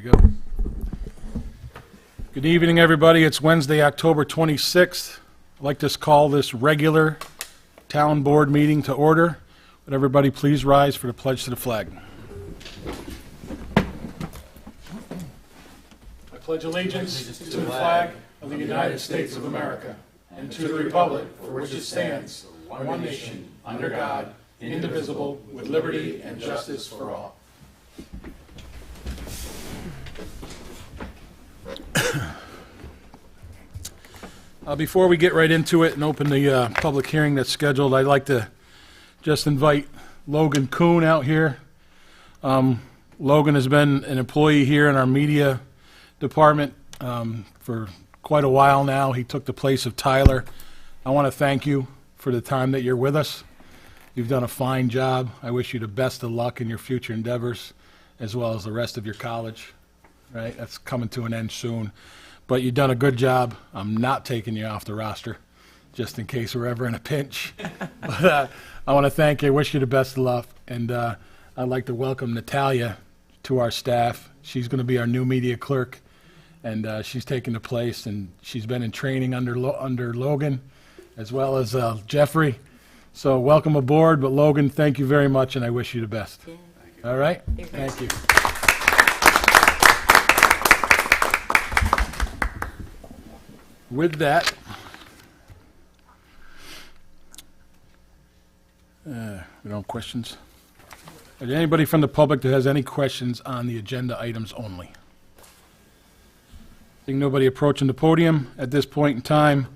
we go. Good evening, everybody. It's Wednesday, October 26th. I'd like to call this regular town board meeting to order. Would everybody please rise for the pledge to the flag? I pledge allegiance to the flag of the United States of America and to the republic for which it stands, one nation, under God, indivisible, with liberty and justice for all. Before we get right into it and open the public hearing that's scheduled, I'd like to just invite Logan Kuhn out here. Logan has been an employee here in our media department for quite a while now. He took the place of Tyler. I want to thank you for the time that you're with us. You've done a fine job. I wish you the best of luck in your future endeavors, as well as the rest of your college. Right? That's coming to an end soon. But you've done a good job. I'm not taking you off the roster, just in case we're ever in a pinch. But I want to thank you, wish you the best of luck, and I'd like to welcome Natalia to our staff. She's going to be our new media clerk, and she's taking the place, and she's been in training under Logan, as well as Jeffrey. So welcome aboard, but Logan, thank you very much, and I wish you the best. Yeah. All right? Thank you. With that, we don't have questions. Is there anybody from the public that has any questions on the agenda items only? Seeing nobody approaching the podium at this point in time,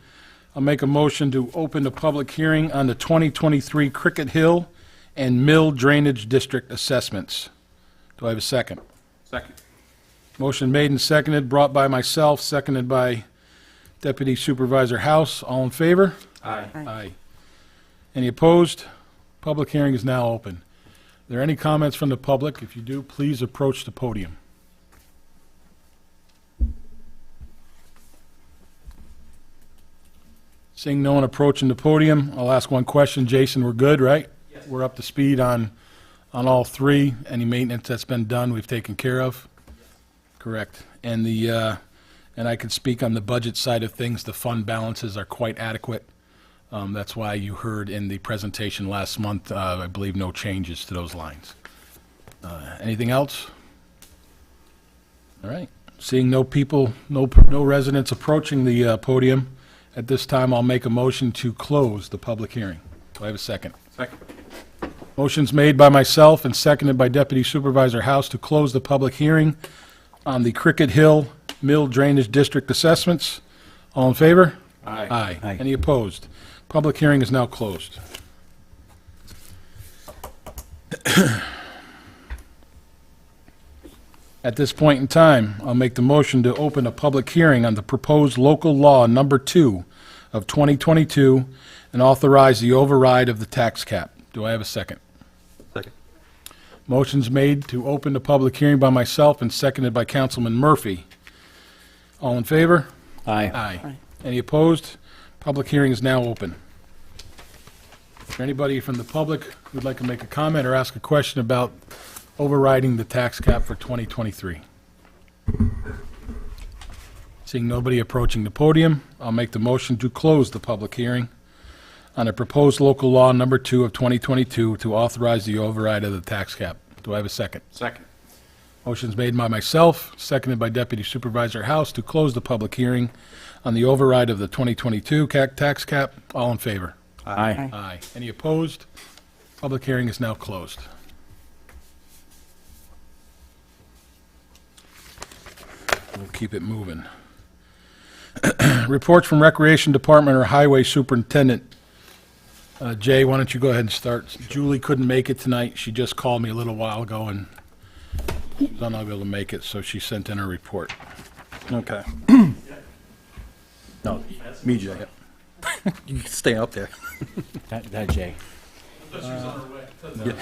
I'll make a motion to open the public hearing on the 2023 Cricket Hill and Mill Drainage District assessments. Do I have a second? Second. Motion made and seconded, brought by myself, seconded by Deputy Supervisor House. All in favor? Aye. Aye. Any opposed? Public hearing is now open. Are there any comments from the public? If you do, please approach the podium. Seeing no one approaching the podium, I'll ask one question. Jason, we're good, right? Yes. We're up to speed on all three. Any maintenance that's been done, we've taken care of? Yes. Correct. And and I can speak on the budget side of things. The fund balances are quite adequate. That's why you heard in the presentation last month, I believe, no changes to those lines. Anything else? All right. Seeing no people, no residents approaching the podium, at this time I'll make a motion to close the public hearing. Do I have a second? Second. Motion's made by myself and seconded by Deputy Supervisor House to close the public hearing on the Cricket Hill Mill Drainage District assessments. All in favor? Aye. Aye. Aye. Any opposed? Public hearing is now closed. At this point in time, I'll make the motion to open a public hearing on the proposed local law number 2 of 2022 and authorize the override of the tax cap. Do I have a second? Second. Motion's made to open the public hearing by myself and seconded by Councilman Murphy. All in favor? Aye. Aye. Any opposed? Public hearing is now open. Is there anybody from the public who'd like to make a comment or ask a question about overriding the tax cap for 2023? Seeing nobody approaching the podium, I'll make the motion to close the public hearing on the proposed local law number 2 of 2022 to authorize the override of the tax cap. Do I have a second? Second. Motion's made by myself, seconded by Deputy Supervisor House to close the public hearing on the override of the 2022 tax cap. All in favor? Aye. Aye. Any opposed? Public hearing is now closed. We'll keep it moving. Reports from Recreation Department or Highway Superintendent. Jay, why don't you go ahead and start? Julie couldn't make it tonight. She just called me a little while ago and she was unable to make it, so she sent in her report. Okay. No, me, Jay. You can stay up there. That Jay. Yeah.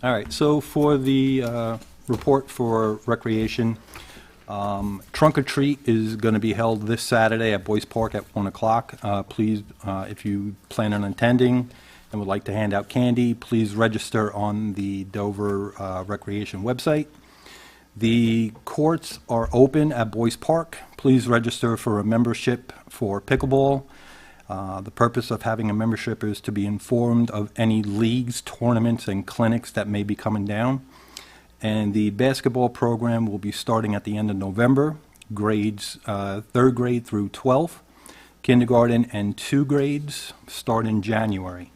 All right, so for the report for recreation, Trunk or Treat is going to be held this Saturday at Boyce Park at 1 o'clock. Please, if you plan on attending and would like to hand out candy, please register on the Dover Recreation website. The courts are open at Boyce Park. Please register for a membership for pickleball. The purpose of having a membership is to be informed of any leagues, tournaments, and clinics that may be coming down. And the basketball program will be starting at the end of November, grades 3rd grade through 12th. Kindergarten and 2 grades start in January.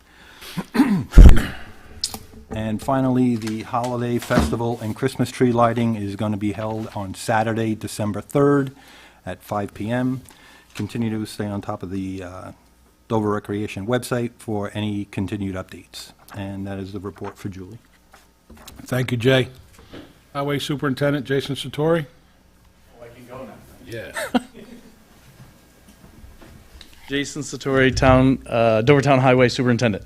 And finally, the holiday festival and Christmas tree lighting is going to be held on Saturday, December 3rd at 5 p.m. Continue to stay on top of the Dover Recreation website for any continued updates. And that is the report for Julie. Thank you, Jay. Highway Superintendent Jason Satori. Oh, I can go now. Yeah. Jason Satori, Dover Town Highway Superintendent.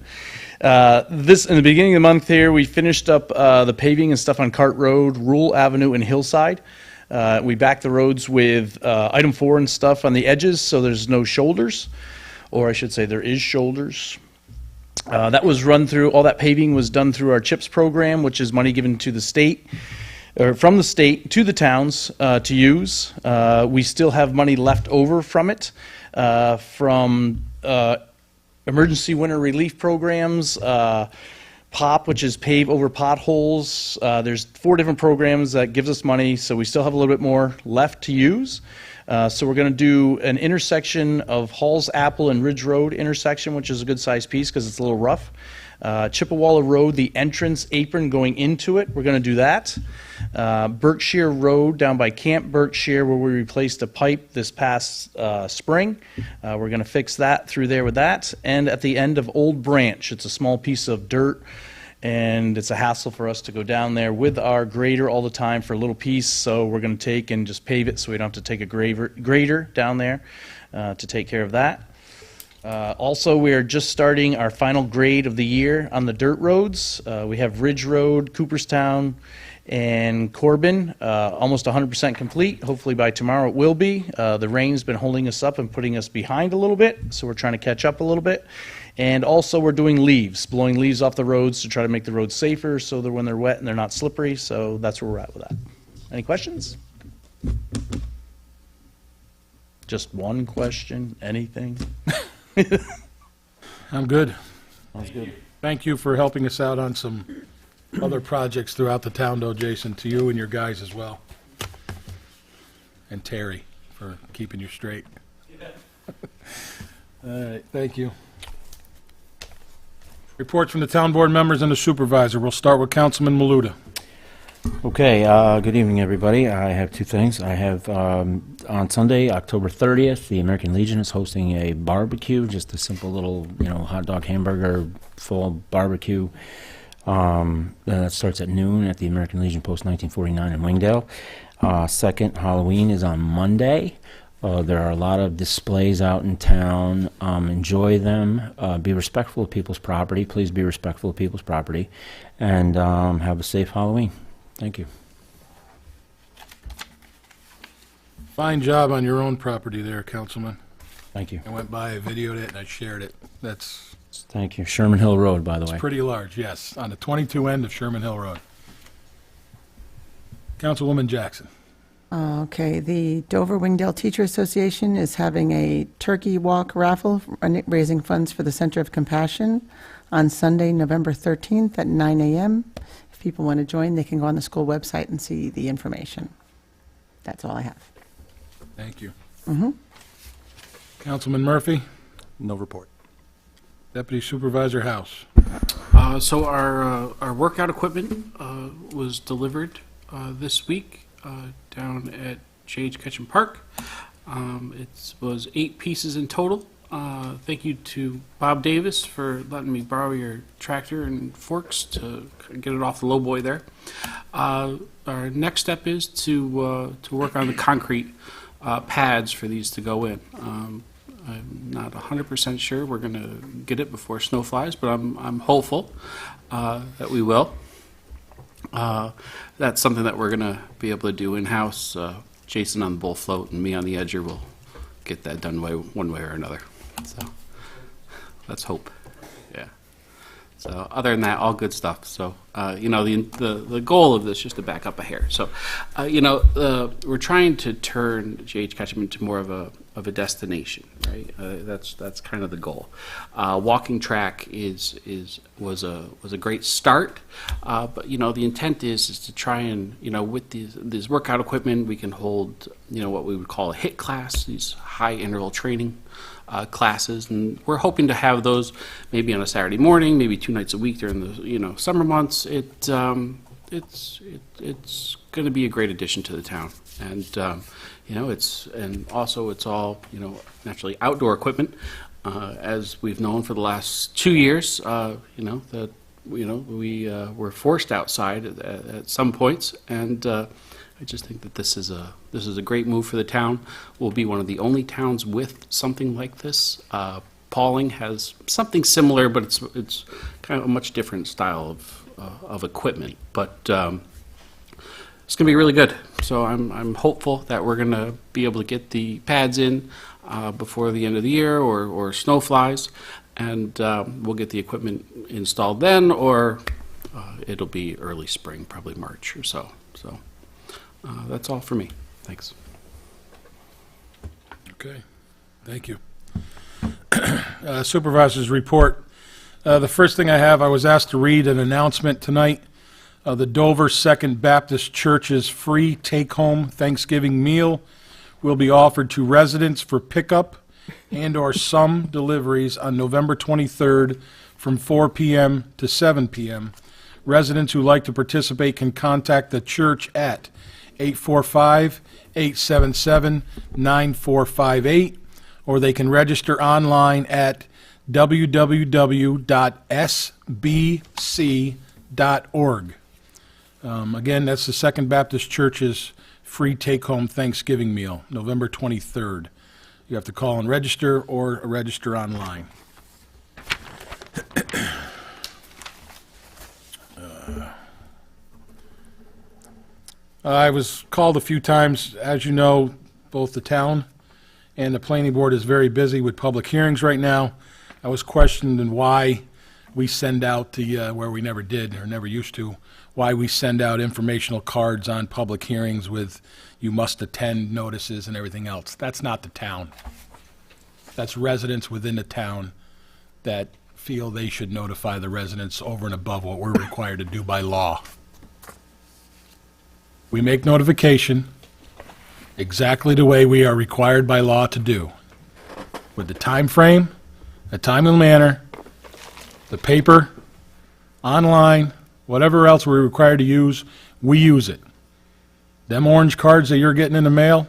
In the beginning of the month here, we finished up the paving and stuff on Cart Road, Rule Avenue, and Hillside. We backed the roads with item 4 and stuff on the edges, so there's no shoulders, or I should say there is shoulders. That was run through, all that paving was done through our CHIPS program, which is money given to the state, or from the state to the towns to use. We still have money left over from it, from emergency winter relief programs, POP, which is pave over potholes. There's 4 different programs that gives us money, so we still have a little bit more left to use. So we're going to do an intersection of Halls Apple and Ridge Road intersection, which is a good sized piece because it's a little rough. Chippewa Road, the entrance apron going into it, we're going to do that. Berkshire Road down by Camp Berkshire, where we replaced a pipe this past spring. We're going to fix that through there with that. And at the end of Old Branch, it's a small piece of dirt, and it's a hassle for us to go down there with our grader all the time for a little piece, so we're going to take and just pave it so we don't have to take a grader down there to take care of that. Also, we are just starting our final grade of the year on the dirt roads. We have Ridge Road, Cooperstown, and Corbin, almost 100% complete. Hopefully by tomorrow it will be. The rain's been holding us up and putting us behind a little bit, so we're trying to catch up a little bit. And also we're doing leaves, blowing leaves off the roads to try to make the roads safer so that when they're wet and they're not slippery, so that's where we're at with that. Any questions? Just one question, anything? I'm good. Sounds good. Thank you for helping us out on some other projects throughout the town, though, Jason, to you and your guys as well. And Terry for keeping you straight. All right, thank you. Reports from the town board members and the supervisor. We'll start with Councilman Maluta. Okay, good evening, everybody. I have 2 things. I have, on Sunday, October 30th, the American Legion is hosting a barbecue, just a simple little, hot dog, hamburger, full barbecue. That starts at noon at the American Legion Post 1949 in Wingdale. Second, Halloween is on Monday. There are a lot of displays out in town. Enjoy them. Be respectful of people's property. Please be respectful of people's property. And have a safe Halloween. Thank you. Fine job on your own property there, Councilman. Thank you. I went by, I videoed it, and I shared it. That's Thank you. Sherman Hill Road, by the way. pretty large, yes, on the 22 end of Sherman Hill Road. Councilwoman Jackson. Okay, the Dover Wingdale Teacher Association is having a turkey walk raffle raising funds for the Center of Compassion on Sunday, November 13th at 9 a.m. If people want to join, they can go on the school website and see the information. That's all I have. Thank you. Councilman Murphy. No report. Deputy Supervisor House. So our workout equipment was delivered this week down at J.H. Ketchum Park. It was 8 pieces in total. Thank you to Bob Davis for letting me borrow your tractor and forks to get it off the lowboy there. Our next step is to work on the concrete pads for these to go in. I'm not 100% sure we're going to get it before snow flies, but I'm hopeful that we will. That's something that we're going to be able to do in-house. Jason on the bull float and me on the edger will get that done one way or another. So let's hope. Yeah. So other than that, all good stuff. So the goal of this, just to back up a hair. So we're trying to turn J.H. Ketchum into more of a destination, right? That's kind of the goal. Walking track was a great start, but the intent is to try and with these workout equipment, we can hold what we would call a HIIT class, these high interval training classes, and we're hoping to have those maybe on a Saturday morning, maybe 2 nights a week during the summer months. It's going to be a great addition to the town, and it's all naturally outdoor equipment, as we've known for the last 2 years. That we were forced outside at some points, and I just think that this is a great move for the town. We'll be one of the only towns with something like this. Pauling has something similar, but it's kind of a much different style of equipment. But it's going to be really good. So I'm hopeful that we're going to be able to get the pads in before the end of the year, or snow flies, and we'll get the equipment installed then, or it'll be early spring, probably March or so. So. That's all for me. Thanks. Okay, thank you. Supervisor's report. The first thing I was asked to read an announcement tonight. The Dover Second Baptist Church's free take-home Thanksgiving meal will be offered to residents for pickup and/or some deliveries on November 23rd from 4 p.m. to 7 p.m. Residents who like to participate can contact the church at 845-877-9458, or they can register online at www.sbc.org. Again, that's the Second Baptist Church's free take-home Thanksgiving meal, November 23rd. You have to call and register, or register online. I was called a few times. As you know, both the town and the planning board is very busy with public hearings right now. I was questioned on why we send out where we never did or never used to, why we send out informational cards on public hearings with you must attend notices and everything else. That's not the town. That's residents within the town that feel they should notify the residents over and above what we're required to do by law. We make notification exactly the way we are required by law to do, with the time frame, the time and manner, the paper, online, whatever else we're required to use, we use it. Them orange cards that you're getting in the mail,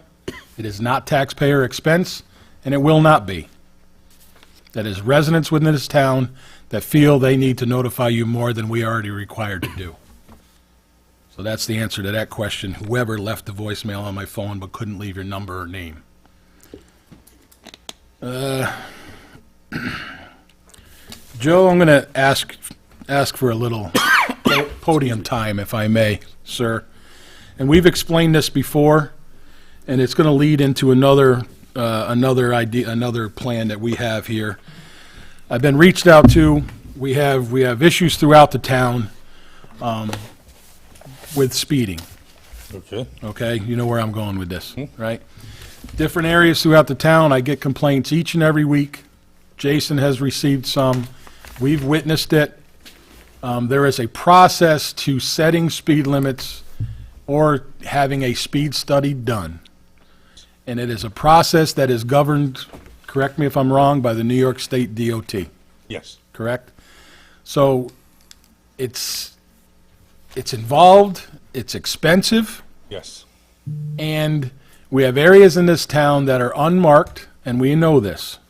it is not taxpayer expense, and it will not be. That is residents within this town that feel they need to notify you more than we are already required to do. So that's the answer to that question. Whoever left the voicemail on my phone but couldn't leave your number or name. Joe, I'm going to ask for a little podium time, if I may, sir. And we've explained this before, and it's going to lead into another idea, another plan that we have here. I've been reached out to. We have issues throughout the town. With speeding. Okay, you know where I'm going with this, right? Different areas throughout the town, I get complaints each and every week. Jason has received some. We've witnessed it. There is a process to setting speed limits or having a speed study done. And it is a process that is governed, correct me if I'm wrong, by the New York State DOT. Yes. Correct? So it's involved, it's expensive, Yes. and we have areas in this town that are unmarked, and we know this.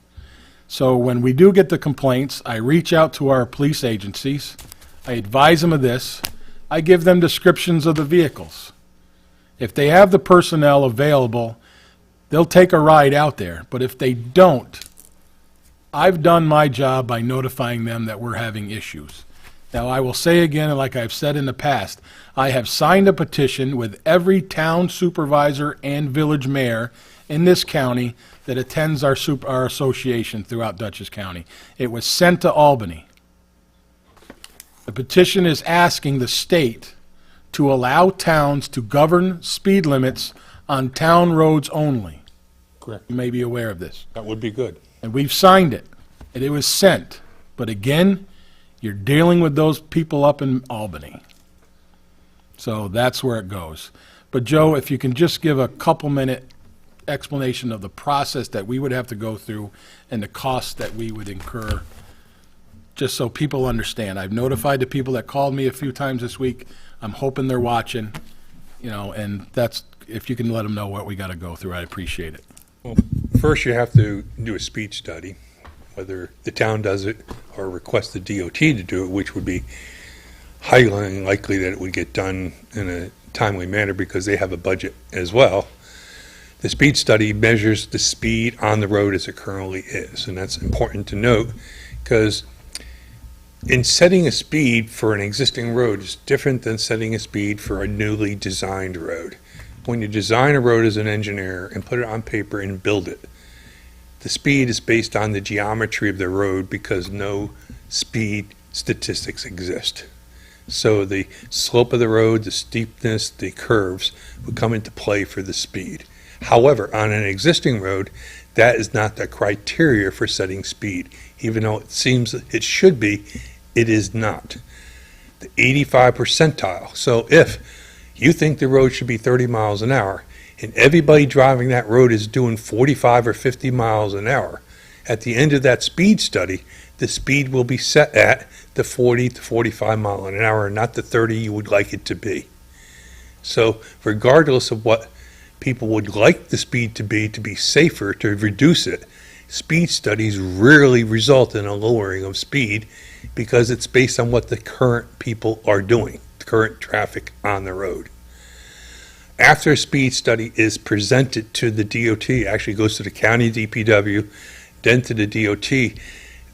So when we do get the complaints, I reach out to our police agencies, I advise them of this, I give them descriptions of the vehicles. If they have the personnel available, they'll take a ride out there, but if they don't, I've done my job by notifying them that we're having issues. Now, I will say again, and like I've said in the past, I have signed a petition with every town supervisor and village mayor in this county that attends our association throughout Dutchess County. It was sent to Albany. The petition is asking the state to allow towns to govern speed limits on town roads only. Correct. You may be aware of this. That would be good. And we've signed it, and it was sent. But again, you're dealing with those people up in Albany. So that's where it goes. But Joe, if you can just give a couple-minute explanation of the process that we would have to go through and the costs that we would incur, just so people understand. I've notified the people that called me a few times this week. I'm hoping they're watching, and that's, if you can let them know what we got to go through, I'd appreciate it. Well, first you have to do a speed study, whether the town does it or request the DOT to do it, which would be highly unlikely that it would get done in a timely manner because they have a budget as well. The speed study measures the speed on the road as it currently is, and that's important to note because in setting a speed for an existing road is different than setting a speed for a newly designed road. When you design a road as an engineer and put it on paper and build it, the speed is based on the geometry of the road because no speed statistics exist. So the slope of the road, the steepness, the curves would come into play for the speed. However, on an existing road, that is not the criteria for setting speed. Even though it seems it should be, it is not. The 85 percentile. So if you think the road should be 30 miles an hour, and everybody driving that road is doing 45 or 50 miles an hour, at the end of that speed study, the speed will be set at the 40 to 45 mile an hour, not the 30 you would like it to be. So regardless of what people would like the speed to be safer, to reduce it, speed studies rarely result in a lowering of speed because it's based on what the current people are doing, the current traffic on the road. After a speed study is presented to the DOT, actually goes to the county DPW, then to the DOT,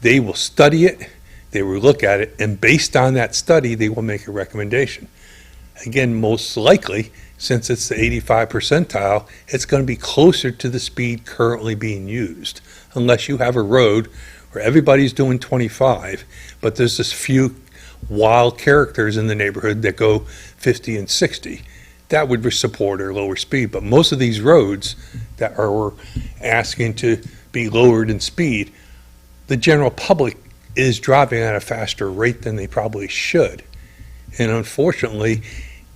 they will study it, they will look at it, and based on that study, they will make a recommendation. Again, most likely, since it's the 85 percentile, it's going to be closer to the speed currently being used, unless you have a road where everybody's doing 25, but there's this few wild characters in the neighborhood that go 50 and 60. That would support or lower speed, but most of these roads that are asking to be lowered in speed, the general public is driving at a faster rate than they probably should. And unfortunately,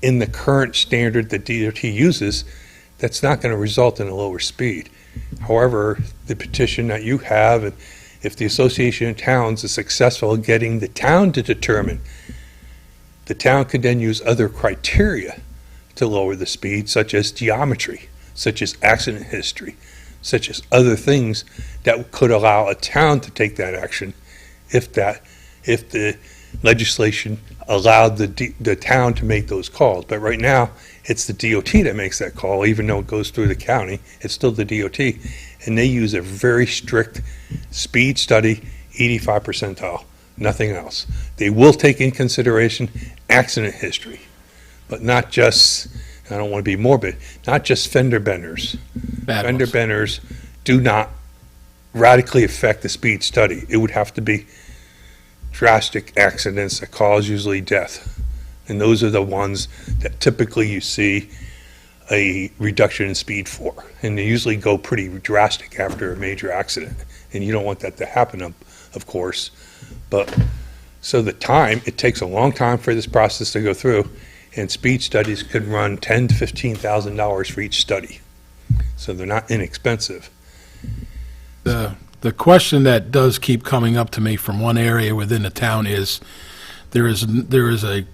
in the current standard that DOT uses, that's not going to result in a lower speed. However, the petition that you have, and if the Association of Towns is successful in getting the town to determine, the town could then use other criteria to lower the speed, such as geometry, such as accident history, such as other things that could allow a town to take that action if the legislation allowed the town to make those calls. But right now, it's the DOT that makes that call, even though it goes through the county, it's still the DOT, and they use a very strict speed study, 85 percentile, nothing else. They will take in consideration accident history, but not just, I don't want to be morbid, not just fender benders. Bad Fender ones. benders do not radically affect the speed study. It would have to be drastic accidents that cause usually death. And those are the ones that typically you see a reduction in speed for. And they usually go pretty drastic after a major accident. And you don't want that to happen, of course. But so the time, it takes a long time for this process to go through. And speed studies could run $10,000 to $15,000 for each study. So they're not inexpensive. The question that does keep coming up to me from one area within the town is, there is a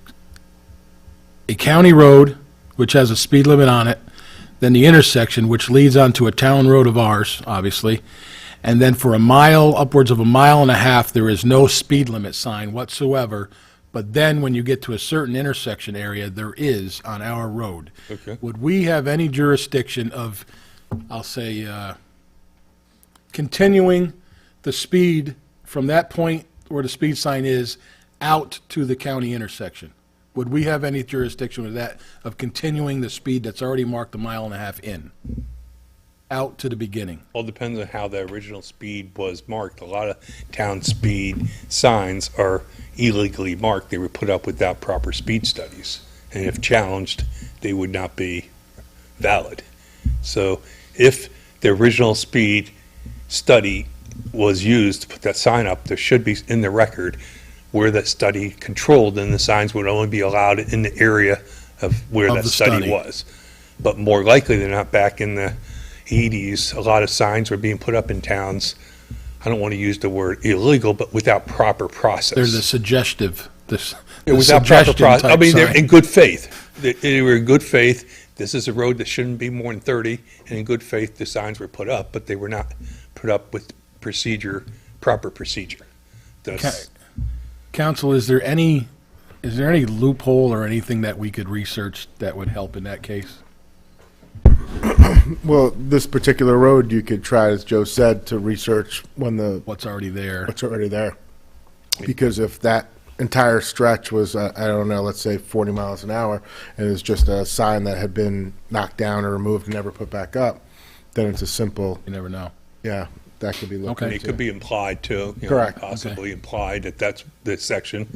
county road which has a speed limit on it, then the intersection which leads onto a town road of ours, obviously, and then for a mile, upwards of a mile and a half, there is no speed limit sign whatsoever, but then when you get to a certain intersection area, there is on our road. Okay. Would we have any jurisdiction of, I'll say, continuing the speed from that point where the speed sign is out to the county intersection? Would we have any jurisdiction with that, of continuing the speed that's already marked a mile and a half in? out to the beginning? All depends on how the original speed was marked. A lot of town speed signs are illegally marked. They were put up without proper speed studies. And if challenged, they would not be valid. So if the original speed study was used to put that sign up, there should be in the record where that study controlled, and the signs would only be allowed in the area of where Of that the study study. was. But more likely than not, back in the 80s, a lot of signs were being put up in towns, I don't want to use the word illegal, but without proper process. There's a suggestive, this, Yeah, the without proper suggestion process. I type mean, they're sign. in good faith. They were in good faith. This is a road that shouldn't be more than 30, and in good faith, the signs were put up, but they were not put up with proper procedure. That's- Counsel, is there any loophole or anything that we could research that would help in that case? Well, this particular road, you could try, as Joe said, to research What's already there? what's already there. Because if that entire stretch was, I don't know, let's say 40 miles an hour, and it's just a sign that had been knocked down or removed and never put back up, then it's a simple, You never know. yeah, that could be looked Okay. It could be implied too. You know, Correct. Possibly implied that that's the section.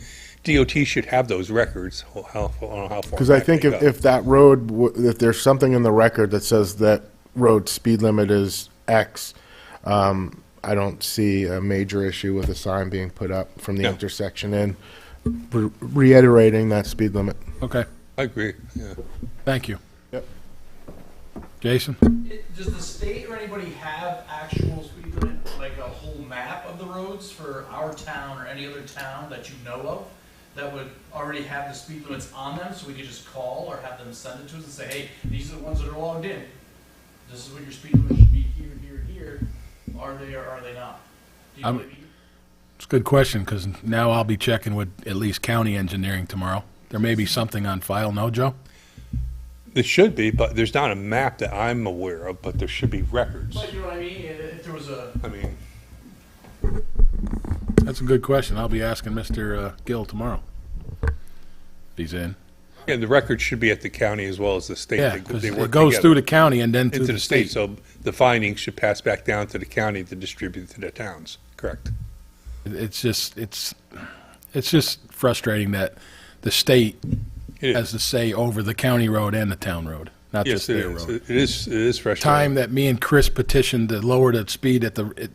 DOT should have those records, how far Because I back think they if, go. if that road, if there's something in the record that says that road speed limit is X, I don't see a major issue with a sign being put up from the No. intersection and reiterating that speed limit. Okay, I agree, yeah. thank you. Yep. Jason? Does the state or anybody have actual speed limit, like a whole map of the roads for our town or any other town that you know of that would already have the speed limits on them, so we could just call or have them send it to us and say, hey, these are the ones that are logged in. This is what your speed limit should be here, here, here. Are they or are they not? Do you know what I mean? It's a good question, because now I'll be checking with at least county engineering tomorrow. There may be something on file, no, Joe? It should be, but there's not a map that I'm aware of, but there should be records. But you know what I mean? If there was a, I mean, That's a good question. I'll be asking Mr. Gill tomorrow. If he's in. yeah, the records should be at the county as well as the state. Yeah, They because work it goes together through the county and then through into the state. So the findings should pass back down to the county to distribute to the towns, correct? It's just frustrating that the state It has is. to say over the county road and the town road, not Yes, just it their is. road. It is frustrating. Time that me and Chris petitioned to lower the speed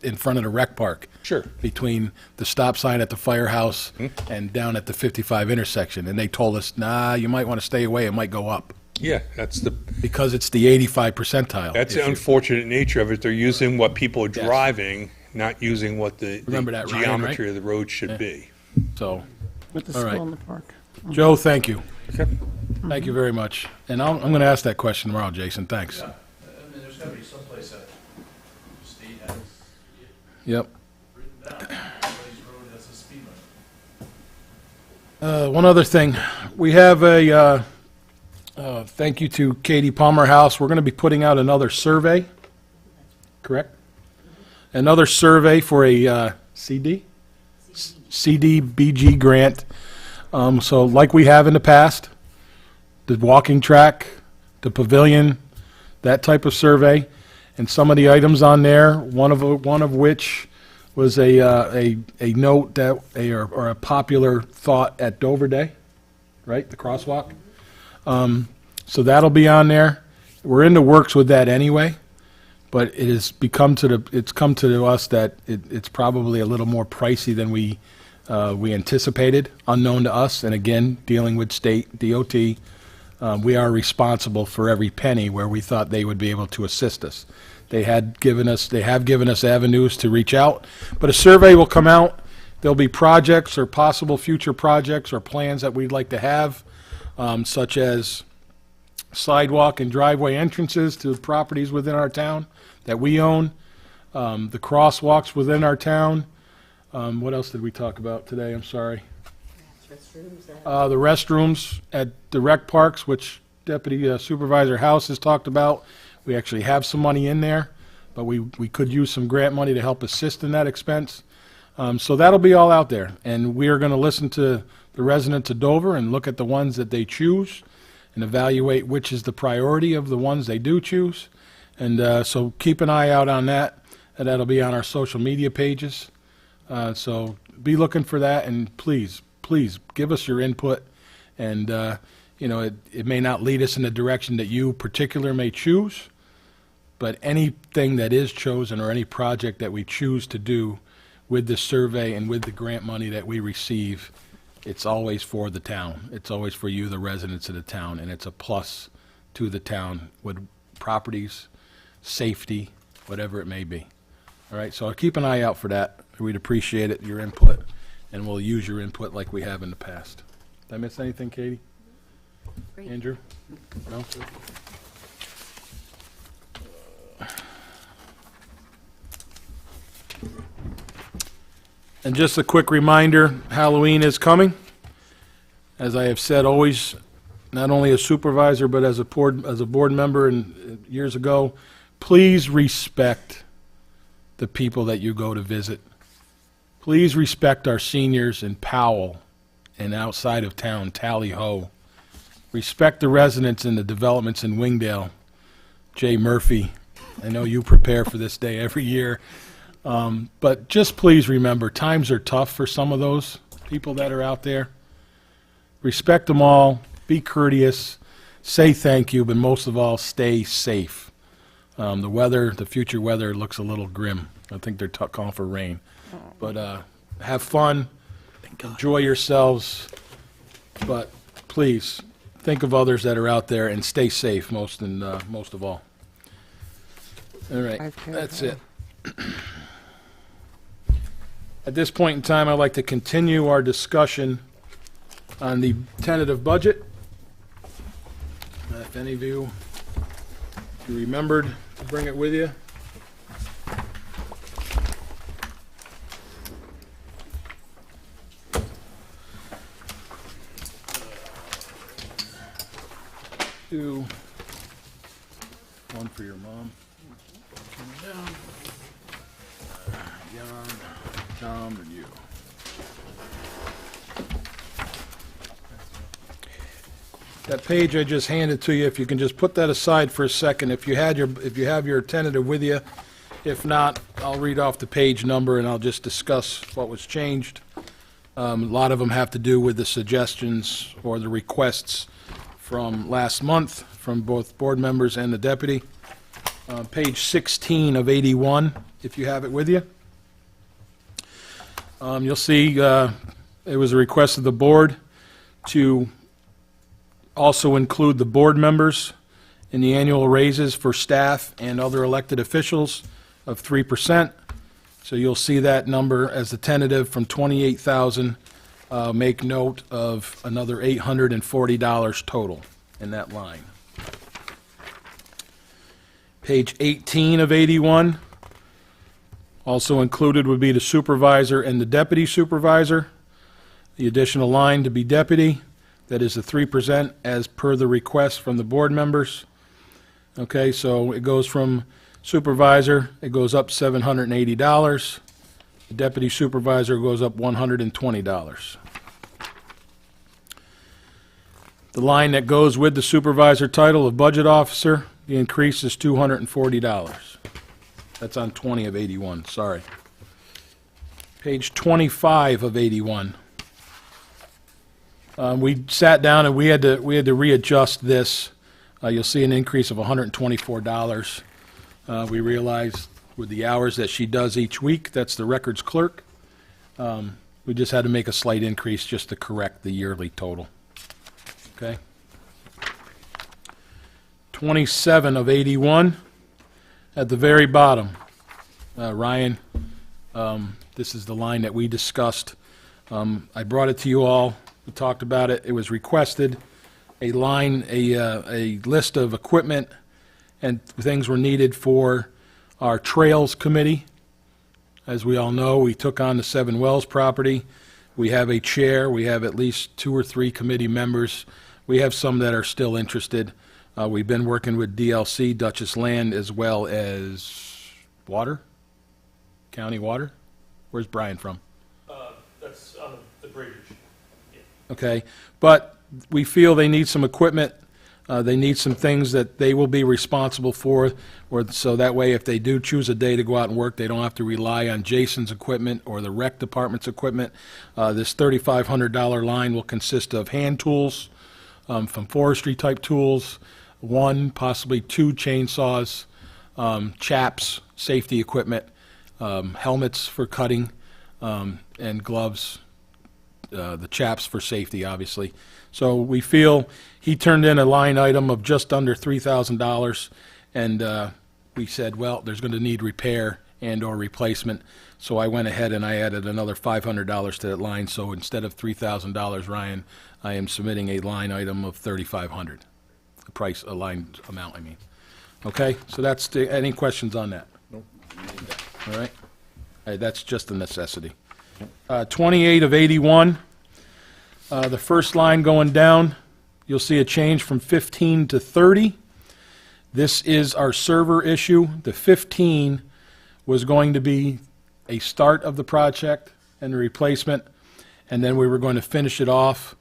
in front of the rec park Sure. between the stop sign at the firehouse and down at the 55 intersection, and they told us, nah, you might want to stay away, it might go up, Yeah, that's the because it's the 85 percentile. That's the issue. unfortunate nature of it. They're using what people are driving, not using what the Remember that, Ryan, geometry of the road should be. So, With the All right. school in the park. Joe, thank you. Okay. Thank you very much. And I'm going to ask that question tomorrow, Jason, thanks. I mean, there's gotta be someplace that the state has Yep. written down, everybody's road has a speed limit. One other thing, we have a, thank you to Katie Palmer House. We're going to be putting out another survey, correct? Another survey for a CD? CDBG grant. So like we have in the past, the walking track, the pavilion, that type of survey, and some of the items on there, one of which was a note that, or a popular thought at Dover Day, right, the crosswalk? So that'll be on there. We're in the works with that anyway, but it's come to us that it's probably a little more pricey than we anticipated, unknown to us, and again, dealing with state DOT, we are responsible for every penny where we thought they would be able to assist us. They have given us avenues to reach out, but a survey will come out. There'll be projects or possible future projects or plans that we'd like to have, such as sidewalk and driveway entrances to properties within our town that we own, the crosswalks within our town. What else did we talk about today? I'm sorry. The restrooms at the rec parks, which Deputy Supervisor House has talked about. We actually have some money in there, but we could use some grant money to help assist in that expense. So that'll be all out there. And we are going to listen to the residents of Dover and look at the ones that they choose and evaluate which is the priority of the ones they do choose. And so keep an eye out on that, and that'll be on our social media pages. So be looking for that, and please give us your input. And, it may not lead us in the direction that you particular may choose, but anything that is chosen or any project that we choose to do with the survey and with the grant money that we receive, it's always for the town. It's always for you, the residents of the town, and it's a plus to the town with properties, safety, whatever it may be. All right, so keep an eye out for that. We'd appreciate it, your input, and we'll use your input like we have in the past. Did I miss anything, Katie? Andrew? No? And just a quick reminder, Halloween is coming. As I have said always, not only as supervisor, but as a board member and years ago, please respect the people that you go to visit. Please respect our seniors in Powell and outside of town, Tally Ho. Respect the residents in the developments in Wingdale. Jay Murphy, I know you prepare for this day every year. But just please remember, times are tough for some of those people that are out there. Respect them all, be courteous, say thank you, but most of all, stay safe. The future weather looks a little grim. I think they're calling for rain. But have fun, enjoy yourselves, but please think of others that are out there and stay safe most of all. All right, that's it. At this point in time, I'd like to continue our discussion on the tentative budget. If any of you remembered to bring it with you. Do one for your mom. Tom, and you. That page I just handed to you, if you can just put that aside for a second, if you have your tentative with you. If not, I'll read off the page number and I'll just discuss what was changed. A lot of them have to do with the suggestions or the requests from last month from both board members and the deputy. Page 16 of 81, if you have it with you. You'll see it was a request of the board to also include the board members in the annual raises for staff and other elected officials of 3%. So you'll see that number as the tentative from $28,000. Make note of another $840 total in that line. Page 18 of 81. Also included would be the supervisor and the deputy supervisor. The additional line to be deputy, that is the 3% as per the request from the board members. Okay, so it goes from supervisor, it goes up $780. The deputy supervisor goes up $120. The line that goes with the supervisor title of budget officer, the increase is $240. That's on 20 of 81, sorry. Page 25 of 81. We sat down and we had to readjust this. You'll see an increase of $124. We realized with the hours that she does each week, that's the records clerk. We just had to make a slight increase just to correct the yearly total. Okay. 27 of 81. At the very bottom, Ryan, this is the line that we discussed. I brought it to you all. We talked about it. It was requested. A list of equipment and things were needed for our Trails Committee. As we all know, we took on the Seven Wells property. We have a chair. We have at least 2 or 3 committee members. We have some that are still interested. We've been working with DLC, Dutchess Land, as well as water, county water. Where's Brian from? That's on the bridge. Okay, but we feel they need some equipment They need some things that they will be responsible for, so that way if they do choose a day to go out and work, they don't have to rely on Jason's equipment or the rec department's equipment. This $3,500 line will consist of hand tools, from forestry-type tools, 1, possibly 2 chainsaws, chaps, safety equipment, helmets for cutting, and gloves, the chaps for safety, obviously. So we feel he turned in a line item of just under $3,000, and we said, well, there's going to need repair and/or replacement. So I went ahead and I added another $500 to that line. So instead of $3,000, Ryan, I am submitting a line item of $3,500. A line amount, I mean. Okay, so that's any questions on that? Nope. All right. That's just a necessity. 28 of 81. The first line going down, you'll see a change from 15 to 30. This is our server issue. The 15 was going to be a start of the project and the replacement, and then we were going to finish it off.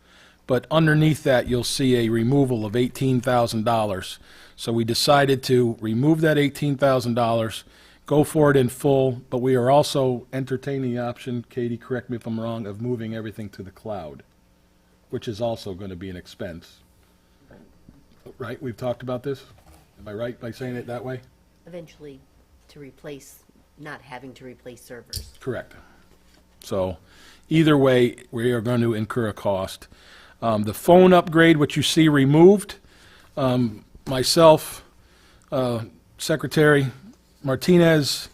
But underneath that, you'll see a removal of $18,000. So we decided to remove that $18,000, go for it in full, but we are also entertaining the option, Katie, correct me if I'm wrong, of moving everything to the cloud, which is also going to be an expense. Right? We've talked about this? Am I right by saying it that way? Eventually, to replace, not having to replace servers. Correct. So either way, we are going to incur a cost. The phone upgrade, which you see removed, myself, Secretary Martinez,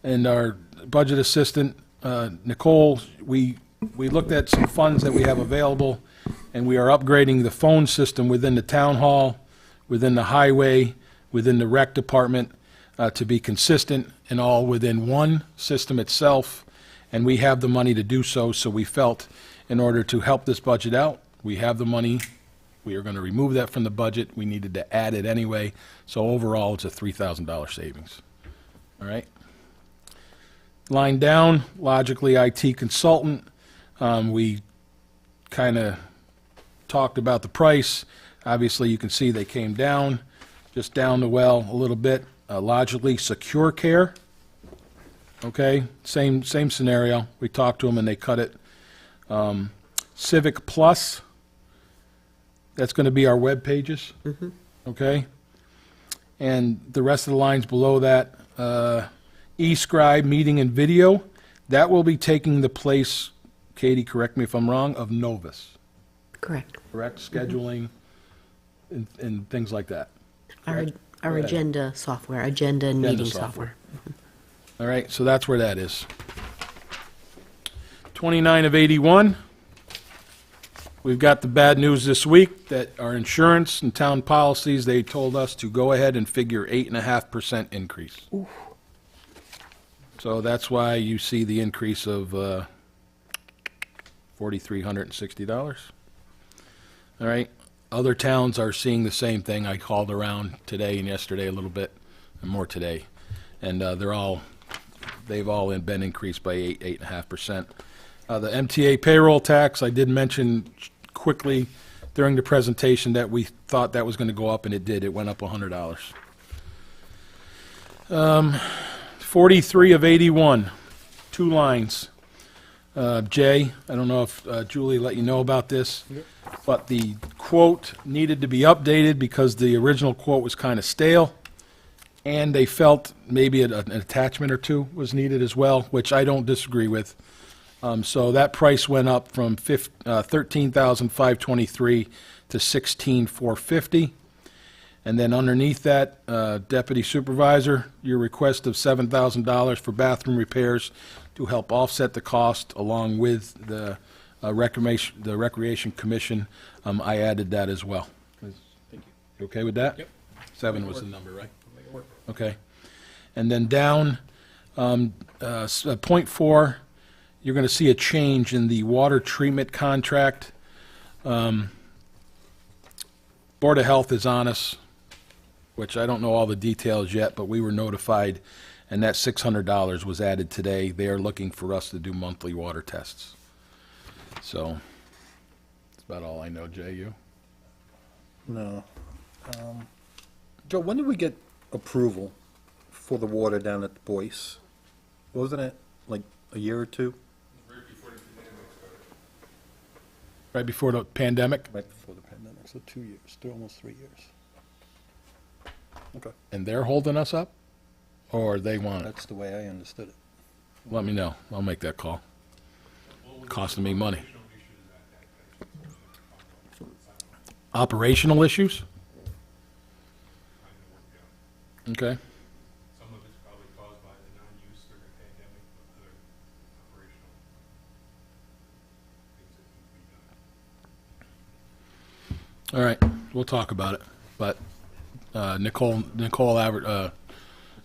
and our budget assistant, Nicole, we looked at some funds that we have available, and we are upgrading the phone system within the town hall, within the highway, within the rec department, to be consistent and all within one system itself, and we have the money to do so, so we felt in order to help this budget out, we have the money, we are going to remove that from the budget, we needed to add it anyway, so overall it's a $3,000 savings. All right? Line down, logically IT consultant, we kind of talked about the price. Obviously, you can see they came down, just down the well a little bit. Logically, Secure Care, okay, same scenario. We talked to them and they cut it. Civic Plus, that's going to be our web pages, okay? And the rest of the lines below that, eScribe, meeting and video, that will be taking the place, Katie, correct me if I'm wrong, of Novus. Correct. Correct, scheduling and things like that. Our Go ahead. agenda software, agenda and Agenda meeting software. software. All right, so that's where that is. 29 of 81. We've got the bad news this week that our insurance and town policies, they told us to go ahead and figure 8.5% increase. So that's why you see the increase of $4,360. All right. Other towns are seeing the same thing. I called around today and yesterday a little bit, and more today, and they've all been increased by 8.5%. The MTA payroll tax, I did mention quickly during the presentation that we thought that was going to go up, and it did. It went up $100. 43 of 81, 2 lines. Jay, I don't know if Julie let you know about this, but the quote needed to be updated because the original quote was kind of stale, and they felt maybe an attachment or two was needed as well, which I don't disagree with. So that price went up from $13,523 to $16,450. And then underneath that, Deputy Supervisor, your request of $7,000 for bathroom repairs to help offset the cost along with the Recreation Commission, I added that as well. Thank you. You okay with that? Yep. 7 was the number, right? Okay. And then down, point 4, you're going to see a change in the water treatment contract. Board of Health is on us, which I don't know all the details yet, but we were notified, and that $600 was added today. They are looking for us to do monthly water tests. So that's about all I know. Jay, you? No. Joe, when did we get approval for the water down at Boyce? Wasn't it like a year or two? Right before the pandemic, Right before the pandemic, so 2 years, almost 3 years. Okay, and they're holding us up? Or they want it? that's the way I understood it. Let me know. I'll make that call. Costing me money. Operational issues? Okay. Some of it's probably caused by the non-use during the pandemic, but other operational things that need to be done. All right, we'll talk about it. But Nicole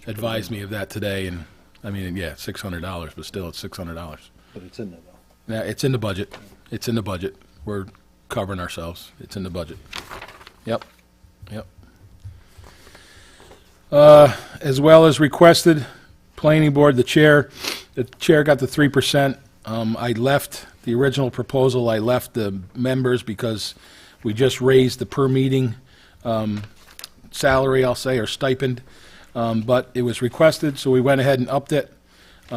advised me of that today, and, I mean, yeah, $600, but still, it's $600. But it's in there, though. Yeah, it's in the budget. It's in the budget. We're covering ourselves. It's in the budget. Yep, yep. As well as requested, planning board, the chair got the 3%. I left the original proposal, I left the members because we just raised the per meeting salary, I'll say, or stipend. But it was requested, so we went ahead and upped it.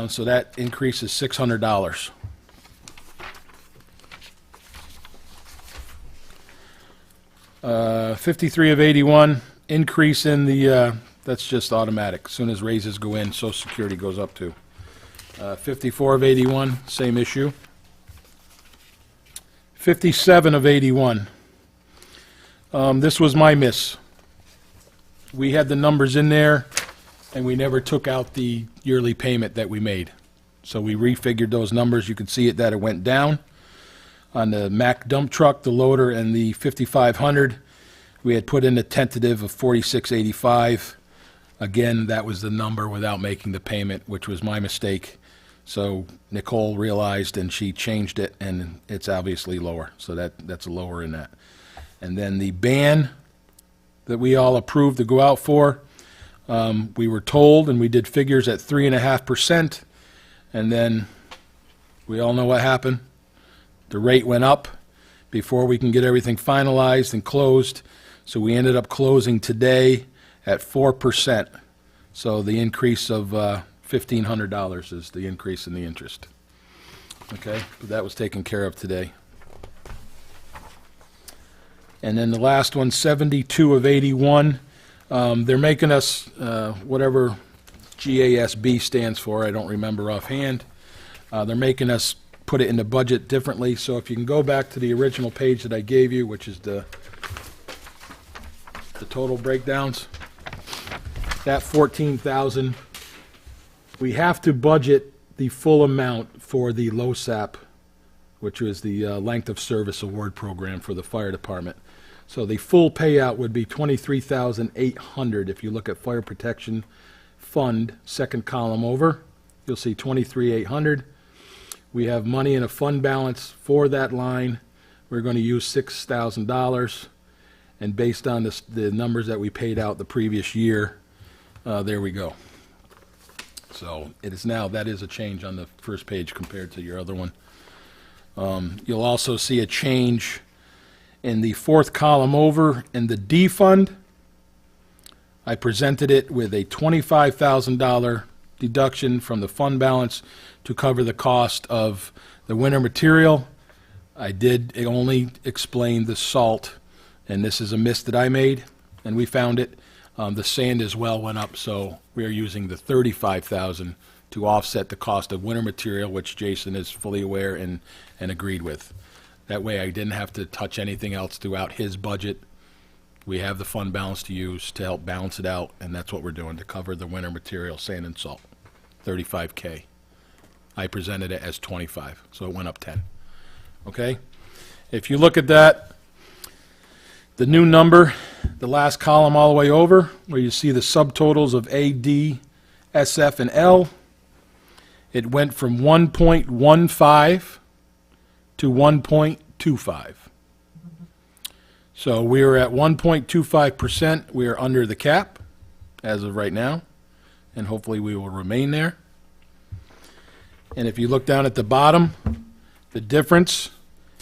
So that increase is $600. Uh, 53 of 81, increase in the, that's just automatic. As soon as raises go in, Social Security goes up too. 54 of 81, same issue. 57 of 81. This was my miss. We had the numbers in there, and we never took out the yearly payment that we made. So we refigured those numbers. You can see it that it went down. On the Mack dump truck, the loader, and the 5500, we had put in a tentative of 4685. Again, that was the number without making the payment, which was my mistake. So Nicole realized, and she changed it, and it's obviously lower. So that's lower in that. And then the ban that we all approved to go out for, we were told, and we did figures at 3.5%, and then we all know what happened. The rate went up before we can get everything finalized and closed, so we ended up closing today at 4%. So the increase of $1,500 is the increase in the interest. Okay, but that was taken care of today. And then the last one, 72 of 81. They're making us, whatever GASB stands for, I don't remember offhand. They're making us put it in the budget differently. So if you can go back to the original page that I gave you, which is the total breakdowns, that 14,000, we have to budget the full amount for the LoSAP, which is the length of service award program for the fire department. So the full payout would be $23,800. If you look at fire protection fund, second column over, you'll see $23,800. We have money in a fund balance for that line. We're going to use $6,000, and based on the numbers that we paid out the previous year, there we go. So it is now, that is a change on the first page compared to your other one. You'll also see a change in the fourth column over in the D fund. I presented it with a $25,000 deduction from the fund balance to cover the cost of the winter material. I did only explain the salt, and this is a miss that I made, and we found it. The sand as well went up, so we are using the $35,000 to offset the cost of winter material, which Jason is fully aware and agreed with. That way I didn't have to touch anything else throughout his budget. We have the fund balance to use to help balance it out, and that's what we're doing to cover the winter material, sand and salt, $35K. I presented it as 25, so it went up 10. Okay? If you look at that, the new number, the last column all the way over, where you see the subtotals of A, D, SF, and L, it went from 1.15 to 1.25. So we are at 1.25%. We are under the cap as of right now, and hopefully we will remain there. And if you look down at the bottom, the difference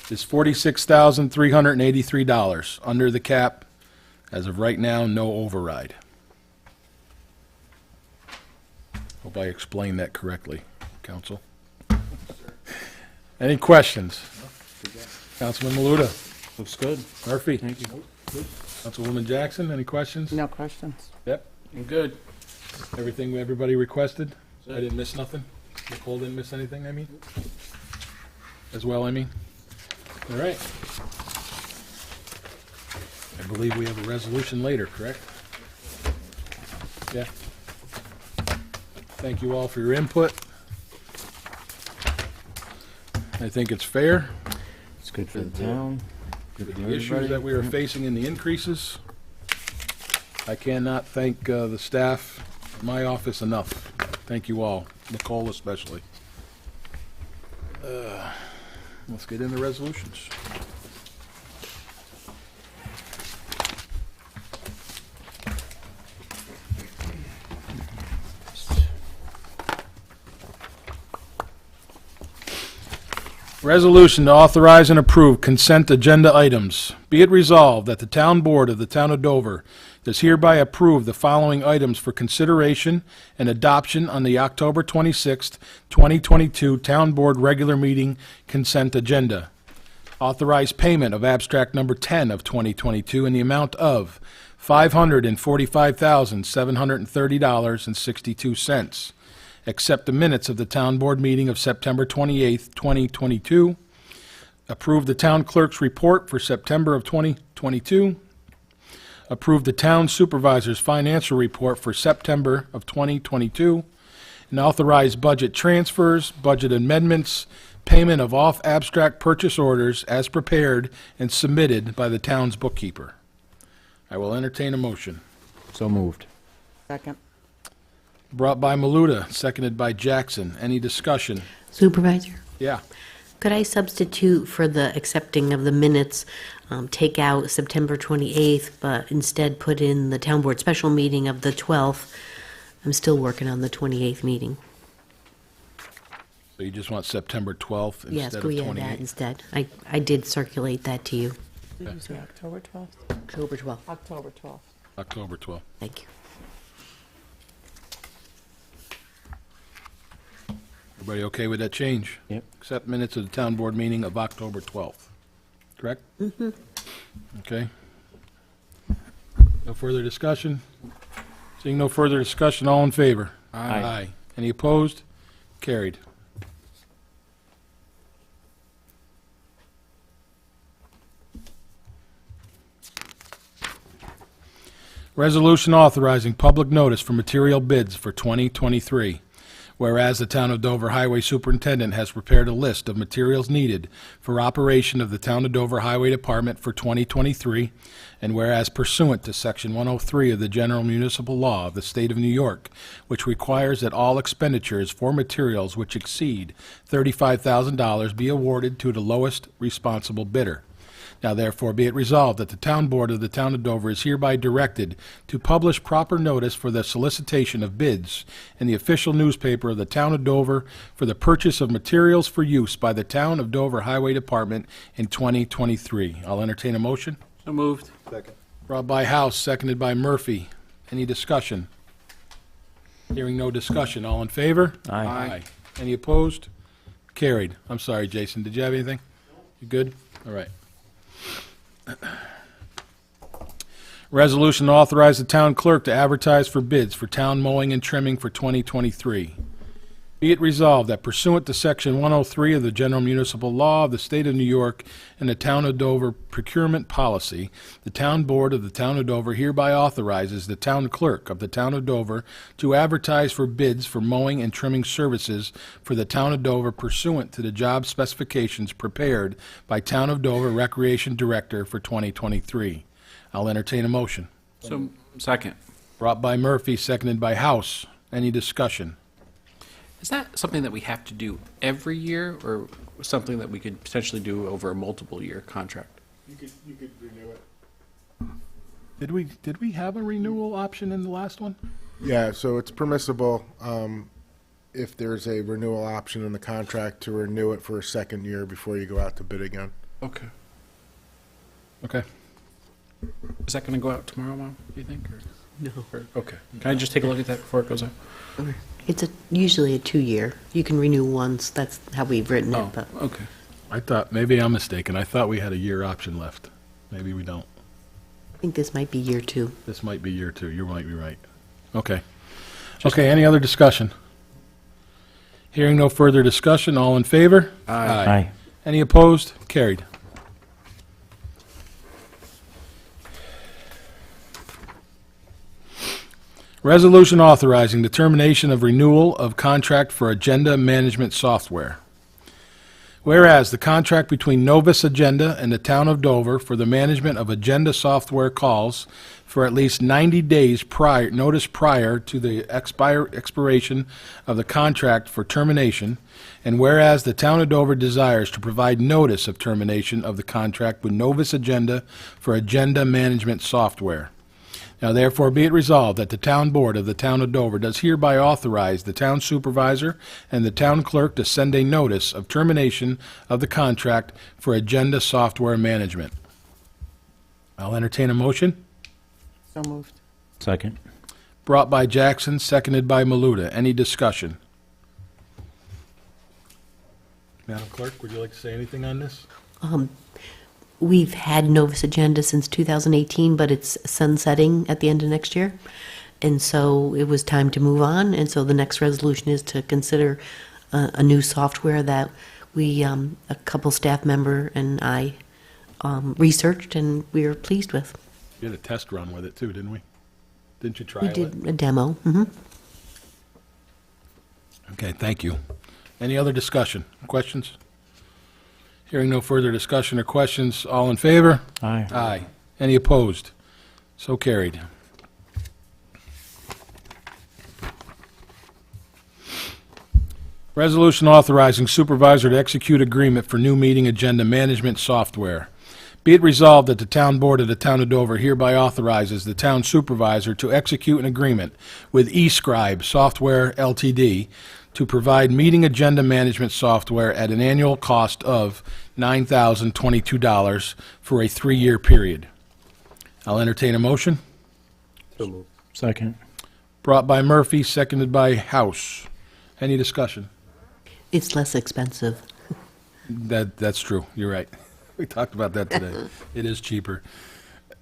is $46,383 under the cap As of right now, no override. Hope I explained that correctly, Council. Any questions? Councilman Maluta? Looks good. Murphy? Thank you. Councilwoman Jackson, any questions? No questions. Yep. I'm good. Everything everybody requested? I didn't miss nothing? Nicole didn't miss anything, I mean? As well, I mean? All right. I believe we have a resolution later, correct? Yeah. Thank you all for your input. I think it's fair. It's good for the town. Good for The issues that everybody. we are facing in the increases, I cannot thank the staff, my office enough. Thank you all, Nicole especially. Let's get into resolutions. Resolution to authorize and approve consent agenda items. Be it resolved that the Town Board of the Town of Dover does hereby approve the following items for consideration and adoption on the October 26th, 2022 Town Board Regular Meeting Consent Agenda. Authorize payment of abstract number 10 of 2022 in the amount of $545,730.62. Accept the minutes of the Town Board meeting of September 28th, 2022. Approve the Town Clerk's report for September of 2022. Approve the Town Supervisor's financial report for September of 2022. And authorize budget transfers, budget amendments, payment of off-abstract purchase orders as prepared and submitted by the town's bookkeeper. I will entertain a motion. So moved. Second. Brought by Maluta, seconded by Jackson. Any discussion? Supervisor, Yeah. could I substitute for the accepting of the minutes, take out September 28th, but instead put in the town board special meeting of the 12th? I'm still working on the 28th meeting. So you just want September 12th Yes, instead go of ahead, that 28th? instead. I did circulate that to you. Did you say October 12th? October 12th. October 12th. October 12th. Thank you. Everybody okay with that change? Yep. Accept minutes of the town board meeting of October 12th. Correct? Mm-hmm. Okay. No further discussion? Seeing no further discussion, all in favor? Aye. Any opposed? Carried. Resolution authorizing public notice for material bids for 2023. Whereas the Town of Dover Highway Superintendent has prepared a list of materials needed for operation of the Town of Dover Highway Department for 2023, and whereas pursuant to Section 103 of the General Municipal Law of the State of New York, which requires that all expenditures for materials which exceed $35,000 be awarded to the lowest responsible bidder. Now therefore be it resolved that the Town Board of the Town of Dover is hereby directed to publish proper notice for the solicitation of bids in the official newspaper of the Town of Dover for the purchase of materials for use by the Town of Dover Highway Department in 2023. I'll entertain a motion. So moved. Brought by House, seconded by Murphy. Any discussion? Hearing no discussion. All in favor? Aye. Any opposed? Carried. I'm sorry, Jason. Did you have anything? You good? All right. Resolution to authorize the town clerk to advertise for bids for town mowing and trimming for 2023. Be it resolved that pursuant to Section 103 of the General Municipal Law of the State of New York and the Town of Dover Procurement Policy, the Town Board of the Town of Dover hereby authorizes the town clerk of the Town of Dover to advertise for bids for mowing and trimming services for the Town of Dover pursuant to the job specifications prepared by Town of Dover Recreation Director for 2023. I'll entertain a motion. So, second. Brought by Murphy, seconded by House. Any discussion? Is that something that we have to do every year, or something that we could potentially do over a multiple-year contract? You could renew it. Did we have a renewal option in the last one? Yeah, so it's permissible, if there's a renewal option in the contract, to renew it for a second year before you go out to bid again. Okay. Okay. Is that going to go out tomorrow, Mom, do you think? Or- No. Okay. Can I just take a look at that before it goes out? It's usually a 2-year. You can renew once. That's how we've written Oh, it, but okay. I thought, maybe I'm mistaken. I thought we had a year option left. Maybe we don't. I think this might be year 2. This might be year 2. You might be right. Okay. Okay, any other discussion? Hearing no further discussion, all in favor? Aye. Any opposed? Carried. Resolution authorizing the termination of renewal of contract for agenda management software. Whereas the contract between Novus Agenda and the Town of Dover for the management of agenda software calls for at least 90 days notice prior to the expiration of the contract for termination, and whereas the Town of Dover desires to provide notice of termination of the contract with Novus Agenda for agenda management software. Now therefore be it resolved that the Town Board of the Town of Dover does hereby authorize the Town Supervisor and the Town Clerk to send a notice of termination of the contract for agenda software management. I'll entertain a motion. So moved. Second. Brought by Jackson, seconded by Maluta. Any discussion? Madam Clerk, would you like to say anything on this? we've had Novus Agenda since 2018, but it's sunsetting at the end of next year. And so it was time to move on. And so the next resolution is to consider a new software that we, a couple staff member and I researched and we were pleased with. You had a test run with it too, didn't we? Didn't you try We it? did a demo. Mm-hmm. Okay, thank you. Any other discussion, questions? Hearing no further discussion or questions, all in favor? Aye. Aye. Any opposed? So carried. Resolution authorizing supervisor to execute agreement for new meeting agenda management software. Be it resolved that the Town Board of the Town of Dover hereby authorizes the town supervisor to execute an agreement with eScribe Software Ltd. to provide meeting agenda management software at an annual cost of $9,022 for a 3-year period. I'll entertain a motion. Second. Brought by Murphy, seconded by House. Any discussion? It's less expensive. That's true. You're right. We talked about that today. It is cheaper.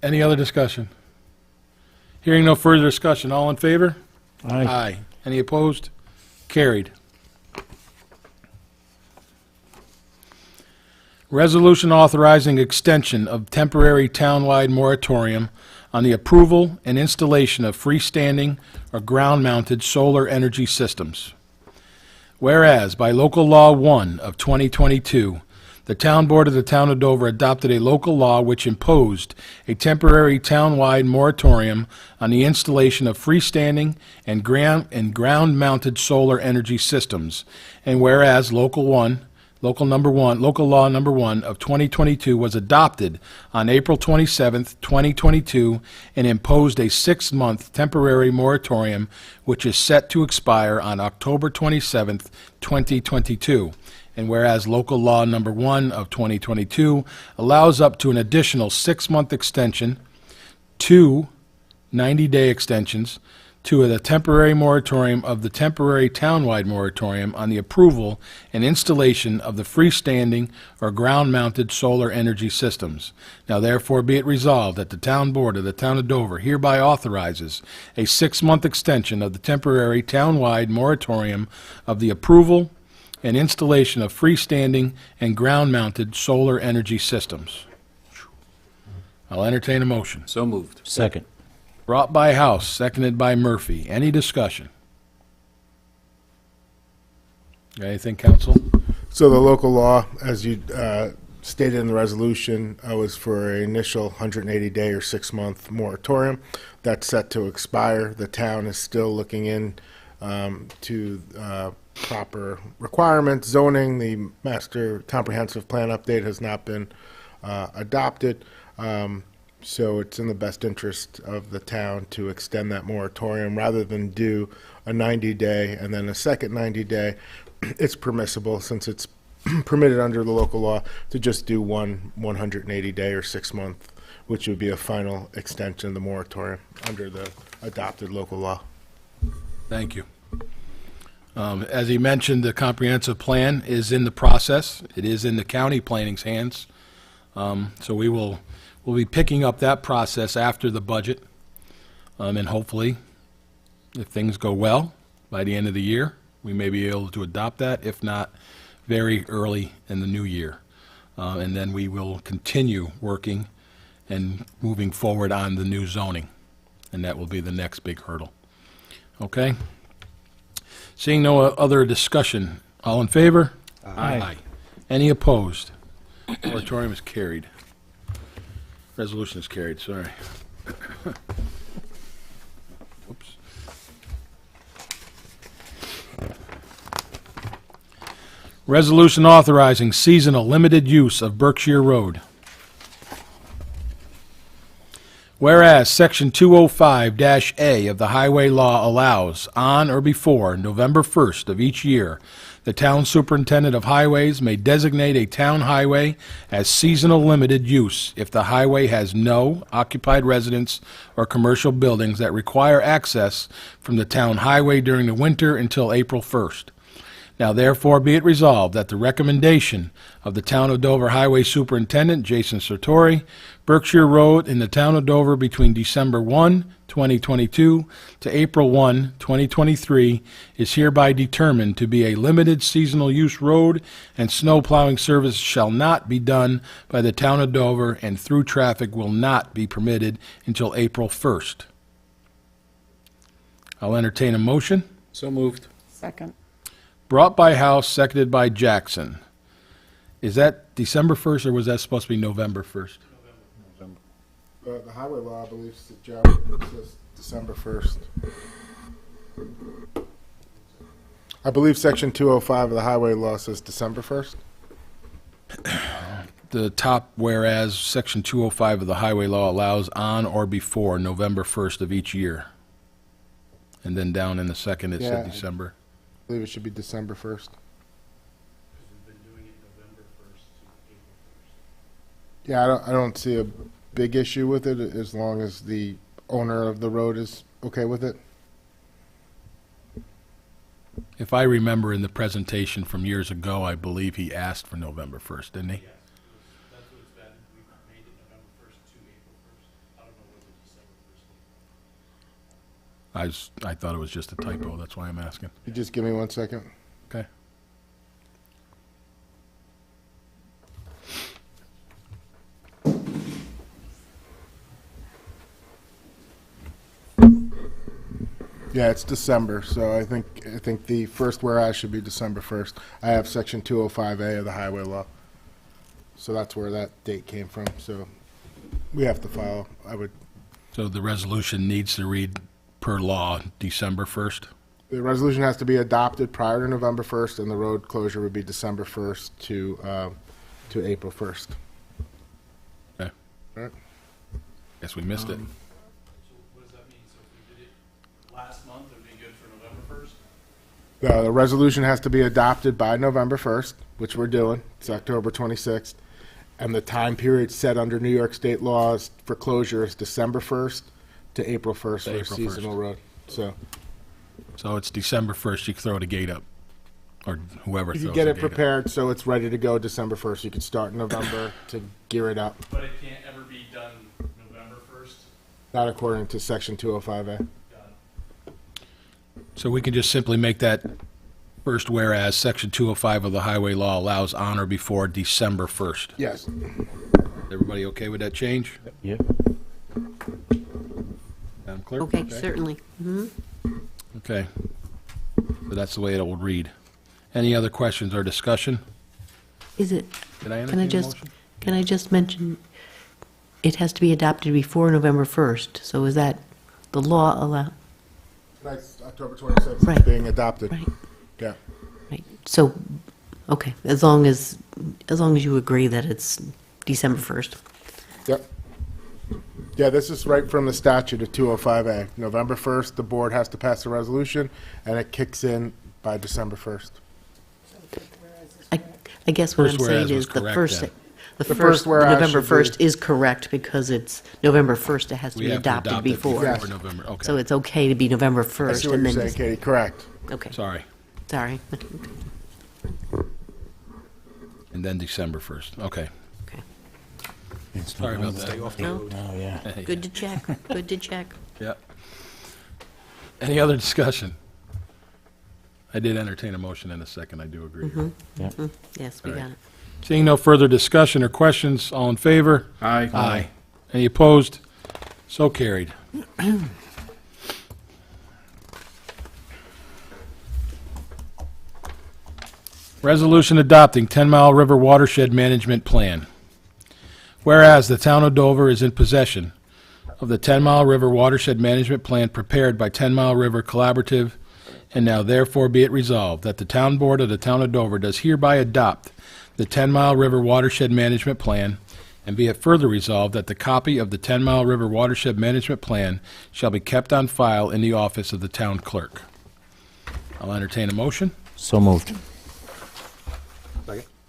Any other discussion? Hearing no further discussion, all in favor? Aye. Any opposed? Carried. Resolution authorizing extension of temporary townwide moratorium on the approval and installation of freestanding or ground-mounted solar energy systems. Whereas by Local Law 1 of 2022, the Town Board of the Town of Dover adopted a local law which imposed a temporary townwide moratorium on the installation of freestanding and ground-mounted solar energy systems. And whereas Local Law Number 1 of 2022 was adopted on April 27th, 2022, and imposed a 6-month temporary moratorium which is set to expire on October 27th, 2022. And whereas Local Law Number 1 of 2022 allows up to an additional 6-month extension, 2 90-day extensions, to the temporary moratorium of the temporary townwide moratorium on the approval and installation of the freestanding or ground-mounted solar energy systems. Now therefore be it resolved that the Town Board of the Town of Dover hereby authorizes a 6-month extension of the temporary townwide moratorium of the approval and installation of freestanding and ground-mounted solar energy systems. I'll entertain a motion. So moved. Second. Brought by House, seconded by Murphy. Any discussion? Got anything, council? So the local law, as you stated in the resolution, was for an initial 180-day or 6-month moratorium. That's set to expire. The town is still looking in to proper requirements, zoning. The master comprehensive plan update has not been adopted. So it's in the best interest of the town to extend that moratorium rather than do a 90-day and then a second 90-day. It's permissible, since it's permitted under the local law, to just do one 180-day or 6-month which would be a final extension of the moratorium under the adopted local law. Thank you. As he mentioned, the comprehensive plan is in the process. It is in the county planning's hands. So we'll be picking up that process after the budget. And hopefully, if things go well, by the end of the year, we may be able to adopt that, if not very early in the new year. And then we will continue working and moving forward on the new zoning. And that will be the next big hurdle. Okay? Seeing no other discussion, all in favor? Aye. Any opposed? Moratorium is carried. Resolution is carried, sorry. Whoops. Resolution authorizing seasonal limited use of Berkshire Road. Whereas Section 205-A of the Highway Law allows, on or before November 1st of each year, the town superintendent of highways may designate a town highway as seasonal limited use if the highway has no occupied residence or commercial buildings that require access from the town highway during the winter until April 1st. Now therefore be it resolved that the recommendation of the Town of Dover Highway Superintendent Jason Sartori, Berkshire Road in the Town of Dover between December 1, 2022 to April 1, 2023 is hereby determined to be a limited seasonal use road, and snow plowing service shall not be done by the Town of Dover, and through traffic will not be permitted until April 1st. I'll entertain a motion. So moved. Second. Brought by House, seconded by Jackson. Is that December 1st, or was that supposed to be November 1st? The highway law, I believe, Joe, says December 1st. I believe Section 205 of the highway law says December 1st. The top, whereas Section 205 of the highway law allows on or before November 1st of each year. And then down in the second, it said Yeah. December. I believe it should be December 1st. Yeah, I don't see a big issue with it as long as the owner of the road is okay with it. If I remember in the presentation from years ago, I believe he asked for November 1st, didn't he? That's what it's been. We made it November 1st to April 1st. I don't know what the December 1st. I thought it was just a typo, that's why I'm asking. You just give me 1 second. Okay. Yeah, it's December, so I think the first whereas should be December 1st. I have Section 205A of the highway law. So that's where that date came from, so we have to follow, I would. So the resolution needs to read per law December 1st? The resolution has to be adopted prior to November 1st, and the road closure would be December 1st to April 1st. Okay. All right. Guess we missed it. So what does that mean? So if we did it last month, it would be good for November 1st? The resolution has to be adopted by November 1st, which we're doing. It's October 26th. And the time period set under New York State laws for closure is December 1st to April 1st for a April 1st. seasonal road. So So it's December 1st, you can throw the gate up, or whoever if throws you the get it gate up. prepared so it's ready to go December 1st, you can start in November to gear it up. But it can't ever be done November 1st? Not according to Section 205A. Got it. So we can just simply make that first whereas Section 205 of the highway law allows on or before December 1st. Yes. Everybody okay with that change? Yeah. Madam Clerk? Okay, certainly. Mhm. Okay. So that's the way it will read. Any other questions or discussion? Is it, Did I can I entertain a just, motion? can I just mention, it has to be adopted before November 1st, so is that the law allow, Tonight's October 26th, Right. it's being adopted. right, Yeah. right? So, okay, as long as you agree that it's December 1st. Yep. Yeah, this is right from the statute of 205A. November 1st, the board has to pass a resolution, and it kicks in by December 1st. I guess what First I'm saying whereas was is the correct first, then. The first first, whereas November should be- 1st is correct because it's November 1st. It has to We be have to adopted adopt it before. Yes. November, okay. So it's okay to be November 1st. I see what and you're then saying, just- Katie, correct. Okay, Sorry. sorry. And then December 1st. Okay. Okay. Sorry about that. No, Oh, yeah. good to check, good to check. Yeah. Any other discussion? I did entertain a motion in a second, I do agree. Yes, we All right. got it. Seeing no further discussion or questions, all in favor? Aye. Aye. Any opposed? So carried. Resolution adopting 10 Mile River Watershed Management Plan. Whereas the town of Dover is in possession of the 10 Mile River Watershed Management Plan prepared by 10 Mile River Collaborative, and now therefore be it resolved that the town board of the town of Dover does hereby adopt the 10 Mile River Watershed Management Plan, and be it further resolved that the copy of the 10 Mile River Watershed Management Plan shall be kept on file in the office of the town clerk. I'll entertain a motion. So moved.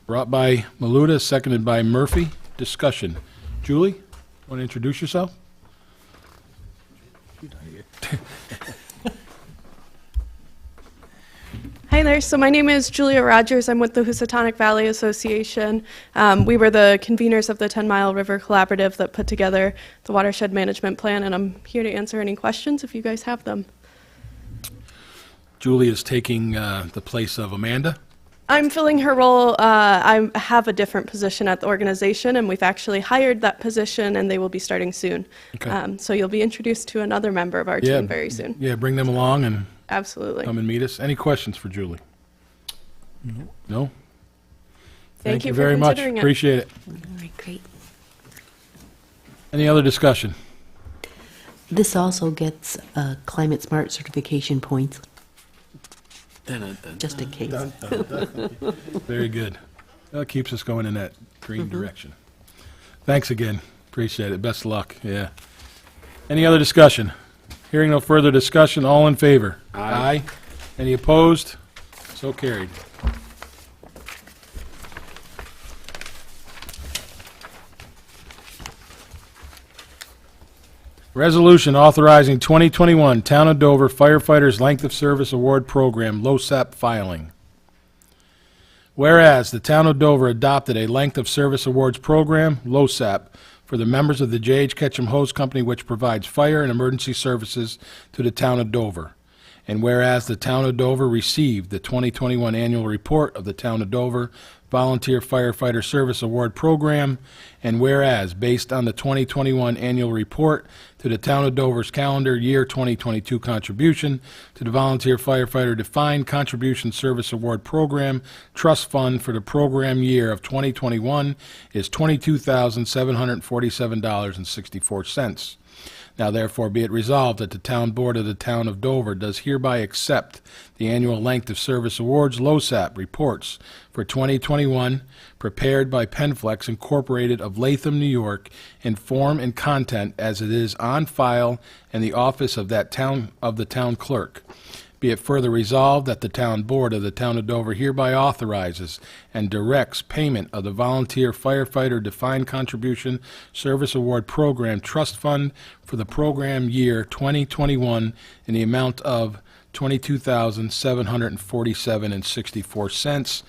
Brought by Maluda, seconded by Murphy. Discussion. Julie, want to introduce yourself? Hi there. So my name is Julia Rogers. I'm with the Housatonic Valley Association. We were the conveners of the 10 Mile River Collaborative that put together the watershed management plan, and I'm here to answer any questions if you guys have them. Julie is taking the place of Amanda. I'm filling her role. I have a different position at the organization, and we've actually hired that position, and they will be starting soon. Okay. So you'll be introduced to another member of our Yeah. team very soon. Yeah, bring them along and Absolutely. come and meet us. Any questions for Julie? No? Thank you for very much. considering it. Appreciate it. All right, great. Any other discussion? This also gets climate smart certification points, just in case. Very good. That keeps us going in that green direction. Thanks again. Appreciate it. Best of luck. Yeah. Any other discussion? Hearing no further discussion, all in favor? Aye. Any opposed? So carried. Resolution authorizing 2021 Town of Dover Firefighters Length of Service Award Program, LoSAP filing. Whereas the Town of Dover adopted a Length of Service Awards Program, LoSAP, for the members of the J.H. Ketchum Hose Company, which provides fire and emergency services to the Town of Dover. And whereas the Town of Dover received the 2021 annual report of the Town of Dover Volunteer Firefighter Service Award Program, and whereas, based on the 2021 annual report to the Town of Dover's calendar year 2022 contribution to the Volunteer Firefighter Defined Contribution Service Award Program, trust fund for the program year of 2021 is $22,747.64. Now therefore be it resolved that the Town Board of the Town of Dover does hereby accept the annual Length of Service Awards LoSAP reports for 2021 prepared by Penflex Incorporated of Latham, New York, in form and content as it is on file in the office of the town clerk. Be it further resolved that the Town Board of the Town of Dover hereby authorizes and directs payment of the Volunteer Firefighter Defined Contribution Service Award Program Trust Fund for the program year 2021 in the amount of $22,747.64.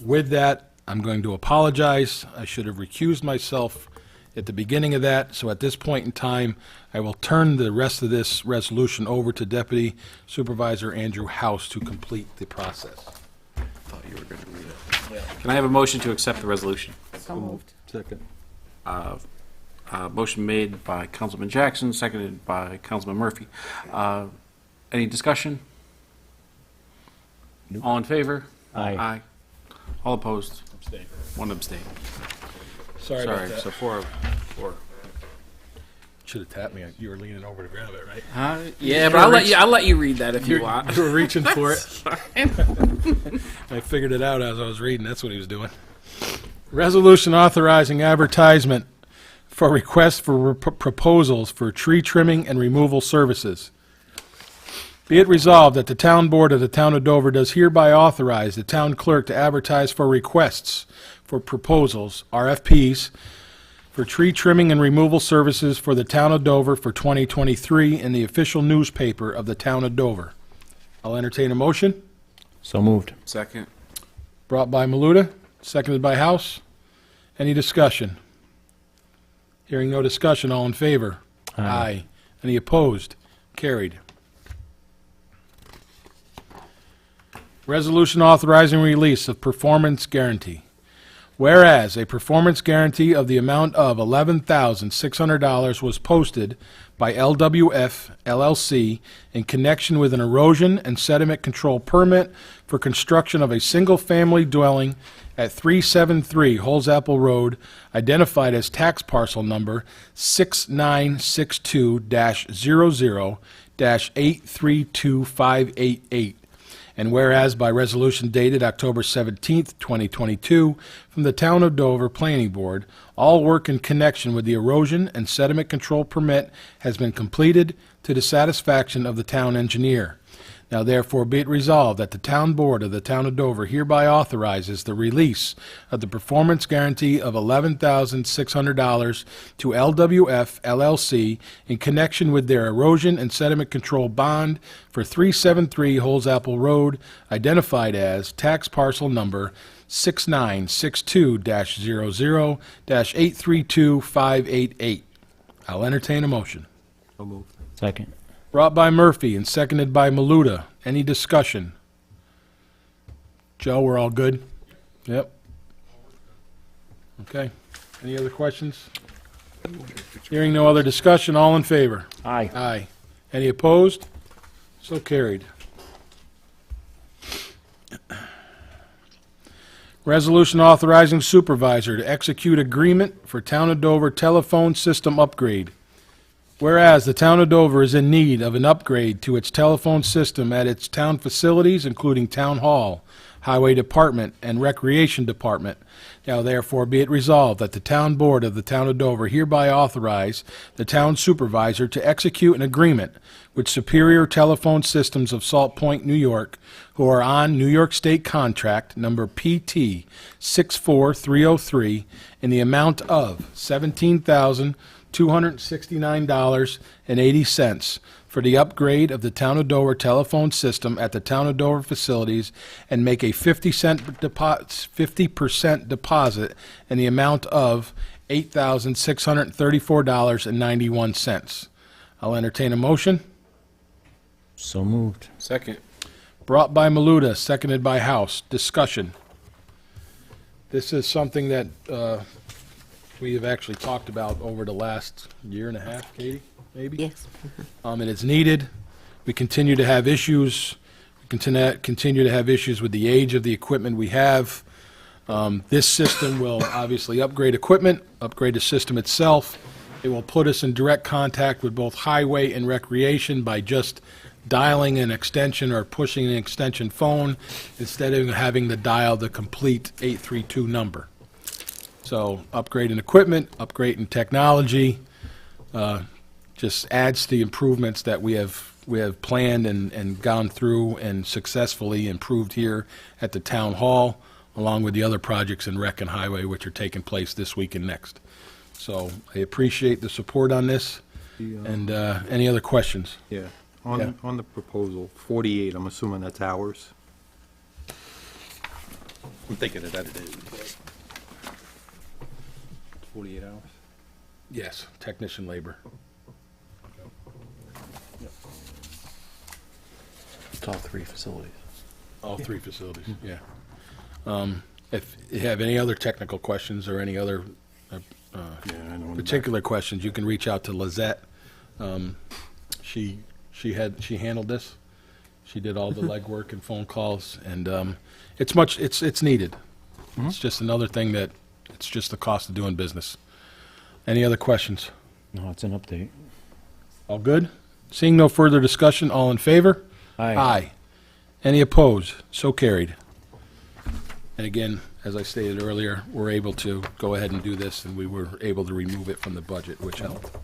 With that, I'm going to apologize. I should have recused myself at the beginning of that, so at this point in time, I will turn the rest of this resolution over to Deputy Supervisor Andrew House to complete the process. Thought you were going to read it. Can I have a motion to accept the resolution? So moved. Second. Motion made by Councilman Jackson, seconded by Councilman Murphy. Any discussion? All in favor? Aye. All opposed? One abstain. Sorry about Sorry, that. so four. Should have tapped me. You were leaning over to grab it, right? Yeah, but I'll let you read that if you want. You were reaching for it. I figured it out as I was reading. That's what he was doing. Resolution authorizing advertisement for requests for proposals for tree trimming and removal services. Be it resolved that the Town Board of the Town of Dover does hereby authorize the town clerk to advertise for requests for proposals, RFPs, for tree trimming and removal services for the town of Dover for 2023 in the official newspaper of the town of Dover. I'll entertain a motion. So moved. Second. Brought by Maluta, seconded by House. Any discussion? Hearing no discussion, all in favor? Aye. Any opposed? Carried. Resolution authorizing release of performance guarantee. Whereas a performance guarantee of the amount of $11,600 was posted by LWF LLC in connection with an erosion and sediment control permit for construction of a single-family dwelling at 373 Holzapple Road, identified as tax parcel number 6962-00-832588. And whereas by resolution dated October 17th, 2022, from the Town of Dover Planning Board, all work in connection with the erosion and sediment control permit has been completed to the satisfaction of the town engineer. Now therefore be it resolved that the Town Board of the Town of Dover hereby authorizes the release of the performance guarantee of $11,600 to LWF LLC in connection with their erosion and sediment control bond for 373 Holzapple Road, identified as tax parcel number 6962-00-832588. I'll entertain a motion. So moved. Second. Brought by Murphy and seconded by Maluta. Any discussion? Joe, we're all good? Yep. Okay. Any other questions? Hearing no other discussion, all in favor? Aye. Aye. Any opposed? So carried. Resolution authorizing supervisor to execute agreement for Town of Dover telephone system upgrade. Whereas the Town of Dover is in need of an upgrade to its telephone system at its town facilities, including Town Hall, Highway Department, and Recreation Department. Now therefore be it resolved that the Town Board of the Town of Dover hereby authorize the town supervisor to execute an agreement with Superior Telephone Systems of Salt Point, New York, who are on New York State contract number PT 64303 in the amount of $17,269.80 for the upgrade of the Town of Dover telephone system at the Town of Dover facilities, and make a 50% deposit in the amount of $8,634.91. I'll entertain a motion. So moved. Second. Brought by Maluta, seconded by House. Discussion. This is something that we have actually talked about over the last year and a half, Katie, maybe? Yes. And it's needed. We continue to have issues. We continue to have issues with the age of the equipment we have. This system will obviously upgrade equipment, upgrade the system itself. It will put us in direct contact with both highway and recreation by just dialing an extension or pushing an extension phone instead of having to dial the complete 832 number. So upgrading equipment, upgrading technology, just adds to the improvements that we have planned and gone through and successfully improved here at the town hall, along with the other projects in Rec and Highway, which are taking place this week and next. So I appreciate the support on this. And any other questions? Yeah. Yeah. On the proposal, 48, I'm assuming that's hours? I'm thinking of that it is. 48 hours? Yes, technician labor. It's all three facilities. All three facilities, yeah. If you have any other technical questions or any other Yeah, I know. particular questions, you can reach out to Lizette. She handled this. She did all the legwork and phone calls, and it's needed. It's just another thing that, it's just the cost of doing business. Any other questions? No, it's an update. All good? Seeing no further discussion, all in favor? Aye. Any opposed? So carried. And again, as I stated earlier, we're able to go ahead and do this, and we were able to remove it from the budget, which helped.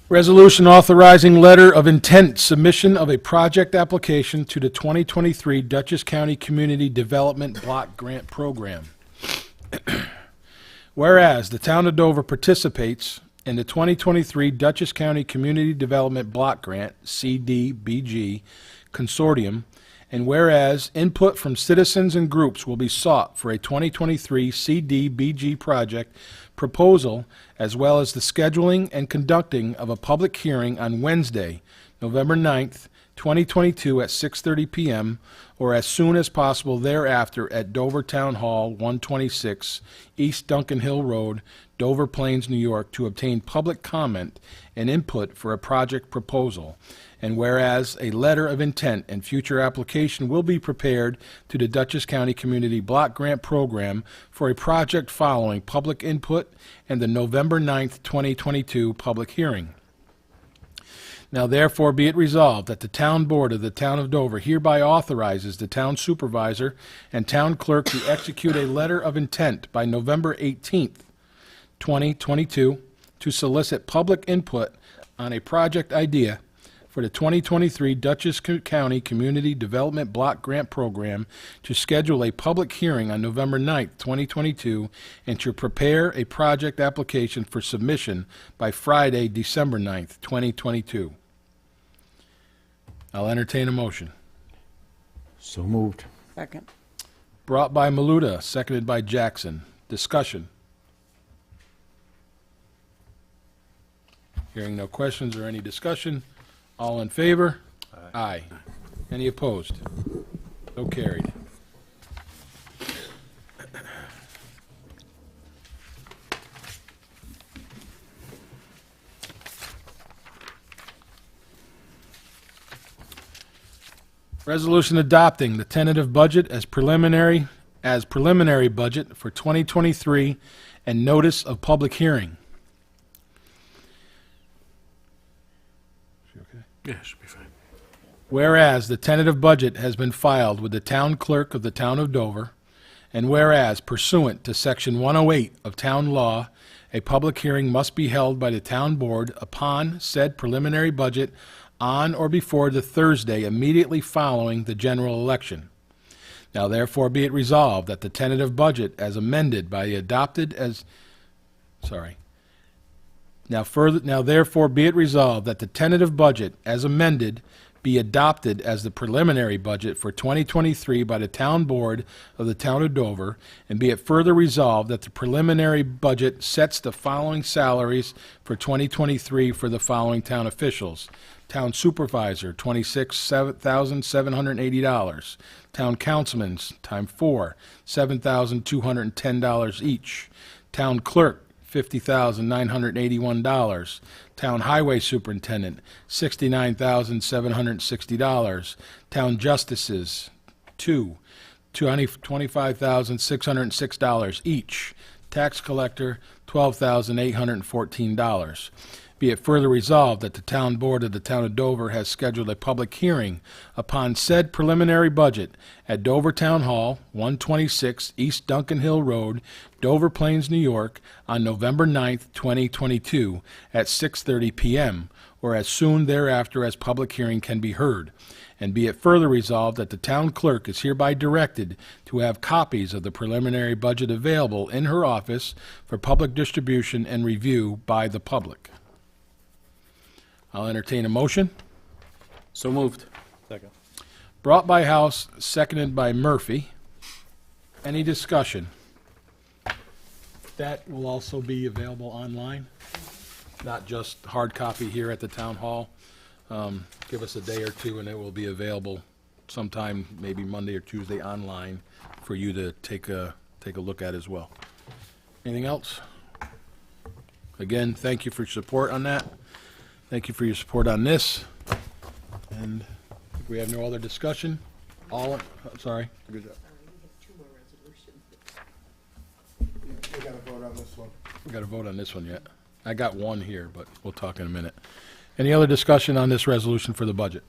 Resolution authorizing letter of intent submission of a project application to the 2023 Dutchess County Community Development Block Grant Program. Whereas the town of Dover participates in the 2023 Dutchess County Community Development Block Grant, CDBG, Consortium, and whereas input from citizens and groups will be sought for a 2023 CDBG project proposal, as well as the scheduling and conducting of a public hearing on Wednesday, November 9th, 2022 at 6:30 p.m. or as soon as possible thereafter at Dover Town Hall, 126 East Duncan Hill Road, Dover Plains, New York, to obtain public comment and input for a project proposal. And whereas a letter of intent and future application will be prepared to the Dutchess County Community Block Grant Program for a project following public input and the November 9th, 2022 public hearing. Now therefore be it resolved that the town board of the town of Dover hereby authorizes the town supervisor and town clerk to execute a letter of intent by November 18th, 2022 to solicit public input on a project idea for the 2023 Dutchess County Community Development Block Grant Program, to schedule a public hearing on November 9th, 2022, and to prepare a project application for submission by Friday, December 9th, 2022. I'll entertain a motion. So moved. Second. Brought by Maluta, seconded by Jackson. Discussion. Hearing no questions or any discussion, all in favor? Aye. Any opposed? So carried. Resolution adopting the tentative budget as preliminary budget for 2023 and notice of public hearing. Yeah, should be fine. Whereas the tentative budget has been filed with the town clerk of the town of Dover, and whereas pursuant to Section 108 of Town Law, a public hearing must be held by the town board upon said preliminary budget on or before the Thursday immediately following the general election. Now therefore be it resolved that the tentative budget as amended by the adopted as, Now therefore be it resolved that the tentative budget as amended be adopted as the preliminary budget for 2023 by the town board of the town of Dover, and be it further resolved that the preliminary budget sets the following salaries for 2023 for the following town officials. Town supervisor, $26,780. Town councilman's, times 4, $7,210 each. Town clerk, $50,981. Town highway superintendent, $69,760. Town justices, $25,606 each. Tax collector, $12,814. Be it further resolved that the town board of the town of Dover has scheduled a public hearing upon said preliminary budget at Dover Town Hall, 126 East Duncan Hill Road, Dover Plains, New York, on November 9th, 2022, at 6:30 p.m., or as soon thereafter as public hearing can be heard. And be it further resolved that the town clerk is hereby directed to have copies of the preliminary budget available in her office for public distribution and review by the public. I'll entertain a motion. So moved. Second. Brought by House, seconded by Murphy. Any discussion? That will also be available online, not just hard copy here at the town hall. Give us a day or two and it will be available sometime, maybe Monday or Tuesday, online for you to take a look at as well. Anything else? Again, thank you for your support on that. Thank you for your support on this. And if we have no other discussion, sorry. Good job. We got to vote on this one. We got to vote on this one yet. I got one here, but we'll talk in a minute. Any other discussion on this resolution for the budget?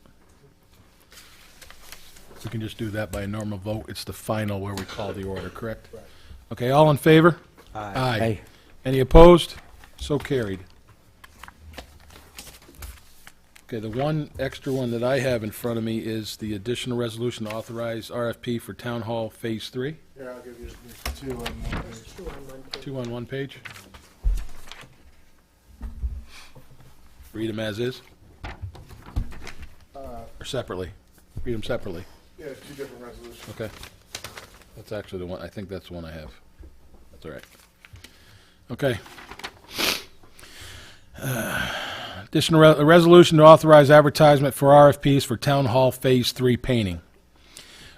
We can just do that by a normal vote. It's the final where we call the order, correct? Right. Okay, all in favor? Aye. Aye. Any opposed? So carried. Okay, the one extra one that I have in front of me is the additional resolution to authorize RFP for Town Hall Phase 3. Yeah, I'll give you two on one page. 2 on 1 page. Read them as is? Or separately? Read them separately. Yeah, two different resolutions. Okay. That's actually the one, I think that's the one I have. That's all right. Okay. Additional resolution to authorize advertisement for RFPs for Town Hall Phase 3 painting.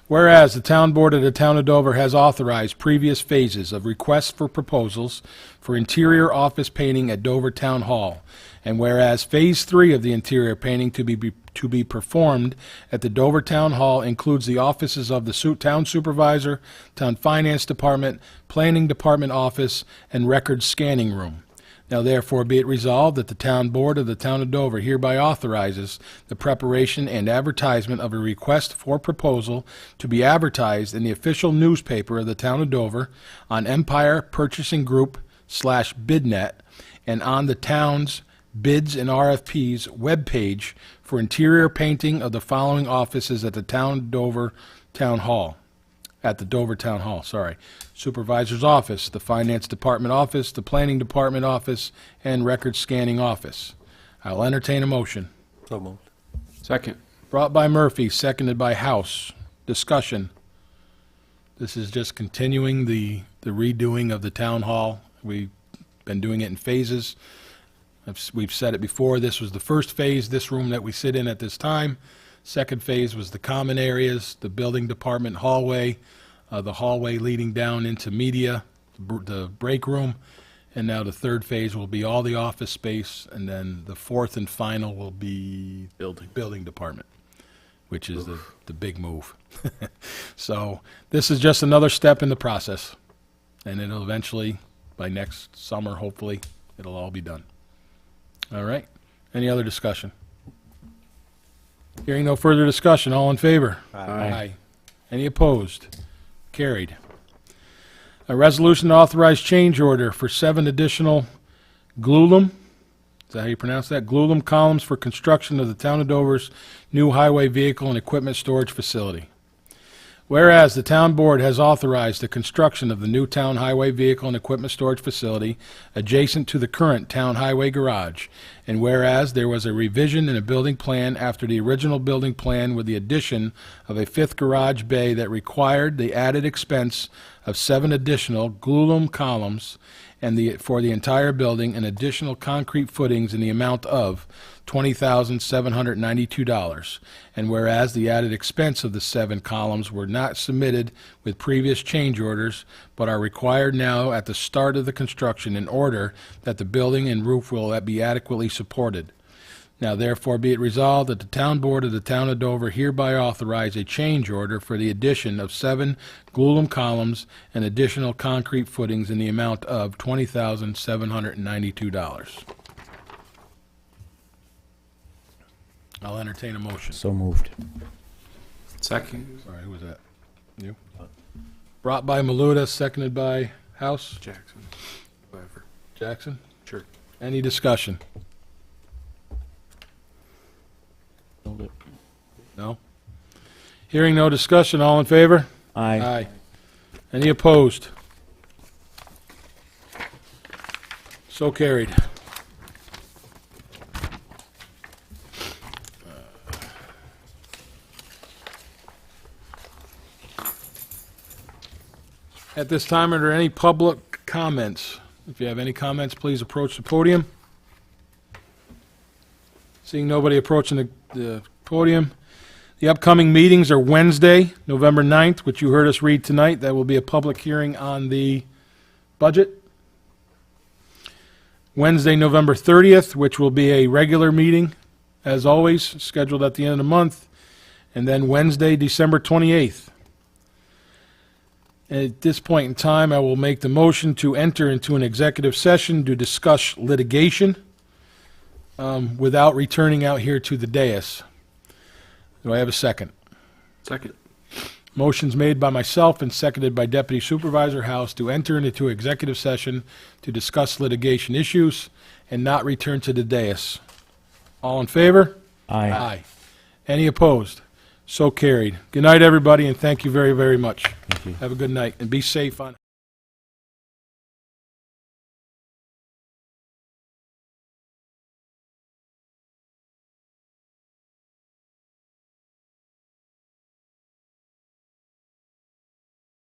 Whereas the Town Board of the Town of Dover has authorized previous phases of requests for proposals for interior office painting at Dover Town Hall, and whereas Phase 3 of the interior painting to be performed at the Dover Town Hall includes the offices of the Town Supervisor, Town Finance Department, Planning Department Office, and Records Scanning Room. Now therefore be it resolved that the Town Board of the Town of Dover hereby authorizes the preparation and advertisement of a request for proposal to be advertised in the official newspaper of the Town of Dover, on Empire Purchasing Group /BidNet, and on the town's Bids and RFPs webpage for interior painting of the following offices at the Dover Town Hall. At the Dover Town Hall, sorry. Supervisor's Office, the Finance Department Office, the Planning Department Office, and Record Scanning Office. I'll entertain a motion. So moved. Second. Brought by Murphy, seconded by House. Discussion. This is just continuing the redoing of the Town Hall. We've been doing it in phases. We've said it before, this was the first phase, this room that we sit in at this time. Second phase was the common areas, the building department hallway, the hallway leading down into media, the break room, and now the third phase will be all the office space, and then the fourth and final will be building department, which is the big move. So this is just another step in the process, and it'll eventually, by next summer, hopefully, it'll all be done. All right. Any other discussion? Hearing no further discussion, all in favor? Aye. Any opposed? Carried. A resolution to authorize change order for 7 additional glulam, is that how you pronounce that? Glulam columns for construction of the Town of Dover's new highway vehicle and equipment storage facility. Whereas the Town Board has authorized the construction of the new town highway vehicle and equipment storage facility adjacent to the current town highway garage, and whereas there was a revision in a building plan after the original building plan with the addition of a 5th garage bay that required the added expense of 7 additional glulam columns and for the entire building and additional concrete footings in the amount of $20,792. And whereas the added expense of the 7 columns were not submitted with previous change orders, but are required now at the start of the construction in order that the building and roof will be adequately supported. Now therefore be it resolved that the Town Board of the Town of Dover hereby authorize a change order for the addition of 7 glulam columns and additional concrete footings in the amount of $20,792. I'll entertain a motion. So moved. Second. Sorry, who was that? You? Brought by Maluda, seconded by House. Jackson. Whoever. Jackson? Sure. Any discussion? Hold it. No? Hearing no discussion, all in favor? Aye. Any opposed? So carried. At this time, are there any public comments? If you have any comments, please approach the podium. Seeing nobody approaching the podium. The upcoming meetings are Wednesday, November 9th, which you heard us read tonight. That will be a public hearing on the budget. Wednesday, November 30th, which will be a regular meeting, as always, scheduled at the end of the month. And then Wednesday, December 28th. At this point in time, I will make the motion to enter into an executive session to discuss litigation without returning out here to the dais. Do I have a second? Second. Motion's made by myself and seconded by Deputy Supervisor House to enter into executive session to discuss litigation issues and not return to the dais. All in favor? Aye. Aye. Any opposed? So carried. Good night, everybody, and thank you very, very much. Thank you. Have a good night, and be safe on...